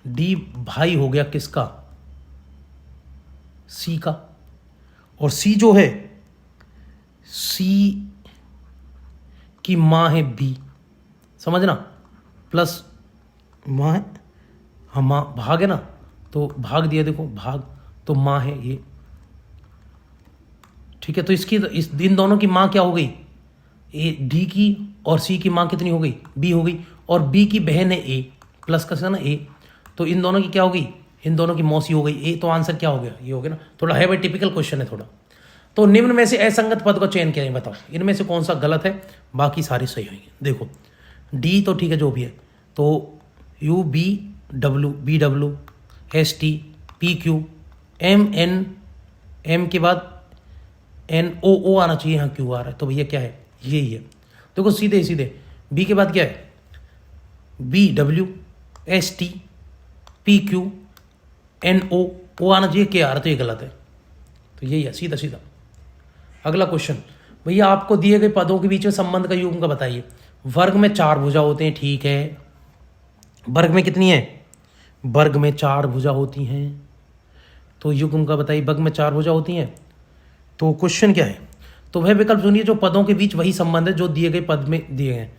डी भाई हो गया किसका, सी का, और सी जो है, सी की माँ है बी, समझना, प्लस माँ है, हाँ माँ भाग है ना, तो भाग दिया देखो भाग, तो माँ है ये, ठीक है। तो इन दोनों की माँ क्या हो गई, ए डी की, और सी की माँ कितनी हो गई, बी हो गई, और बी की बहन है ए, प्लस का ना ए, तो इन दोनों की क्या हो गई, इन दोनों की मौसी हो गई ए, तो आंसर क्या हो गया, ये हो गया ना। थोड़ा है भाई टिपिकल क्वेश्चन है थोड़ा। तो निम्न में से असंगत पद का चयन करें, बताओ इनमें से कौन सा गलत है, बाकी सारे सही होंगे। देखो डी तो ठीक है जो भी है, तो U B W S T P Q M N, M के बाद एन ओ आना चाहिए, यहाँ क्यू आ रहा है, तो भैया क्या है, यही है। देखो सीधे सीधे बी के बाद क्या है, B W S T P Q N O आना चाहिए, क्या आ रहा है, तो ये गलत है, तो यही है सीधा सीधा। अगला क्वेश्चन, भैया आपको दिए गए पदों के बीच में संबंध का युग्म का बताइए। वर्ग में 4 भुजा होते हैं, ठीक है, वर्ग में कितनी है, वर्ग में 4 भुजा होती हैं, तो युग्म का बताइए, वर्ग में 4 भुजा होती हैं, तो क्वेश्चन क्या है, तो वह विकल्प सुनिए जो पदों के बीच वही संबंध है जो दिए गए पद में दिए हैं।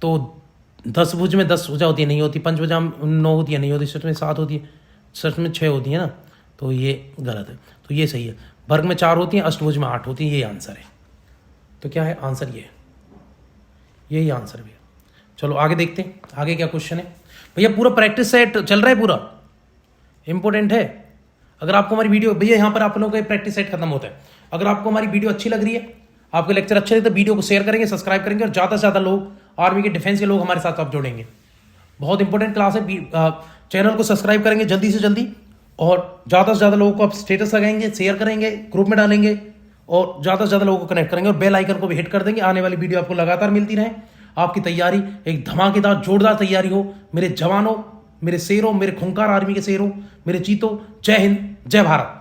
तो 10 भुज में 10 भुजा होती है, नहीं होती, पंचभुजा 9 होती है, नहीं होती, सच में 7 होती है, सच में 6 होती है ना, तो ये गलत है, तो ये सही है, वर्ग में 4 होती हैं, अष्टभुज में 8 होती है, ये आंसर है। तो क्या है आंसर, ये है, यही आंसर भी है। चलो आगे देखते हैं, आगे क्या क्वेश्चन है। भैया पूरा प्रैक्टिस सेट चल रहा है, पूरा इंपॉर्टेंट है। अगर आपको हमारी वीडियो, भैया यहाँ पर आप लोगों का प्रैक्टिस सेट खत्म होता है, अगर आपको हमारी वीडियो अच्छी लग रही है, आपके लेक्चर अच्छे लगे, तो वीडियो को शेयर करेंगे, सब्सक्राइब करेंगे, और ज़्यादा से ज़्यादा लोग आर्मी के डिफेंस के लोग हमारे साथ आप जोड़ेंगे। बहुत इंपॉर्टेंट क्लास है, चैनल को सब्सक्राइब करेंगे जल्दी से जल्दी, और ज़्यादा से ज़्यादा लोगों को आप स्टेटस लगाएंगे, शेयर करेंगे, ग्रुप में डालेंगे, और ज़्यादा से ज़्यादा लोगों को कनेक्ट करेंगे, और बेल आइकन को भी हिट कर देंगे, आने वाली वीडियो आपको लगातार मिलती रहे। आपकी तैयारी एक धमाकेदार जोरदार तैयारी हो, मेरे जवानों, मेरे शेरों, मेरे खूंखार आर्मी के शेरों, मेरे चीतों। जय हिंद, जय भारत।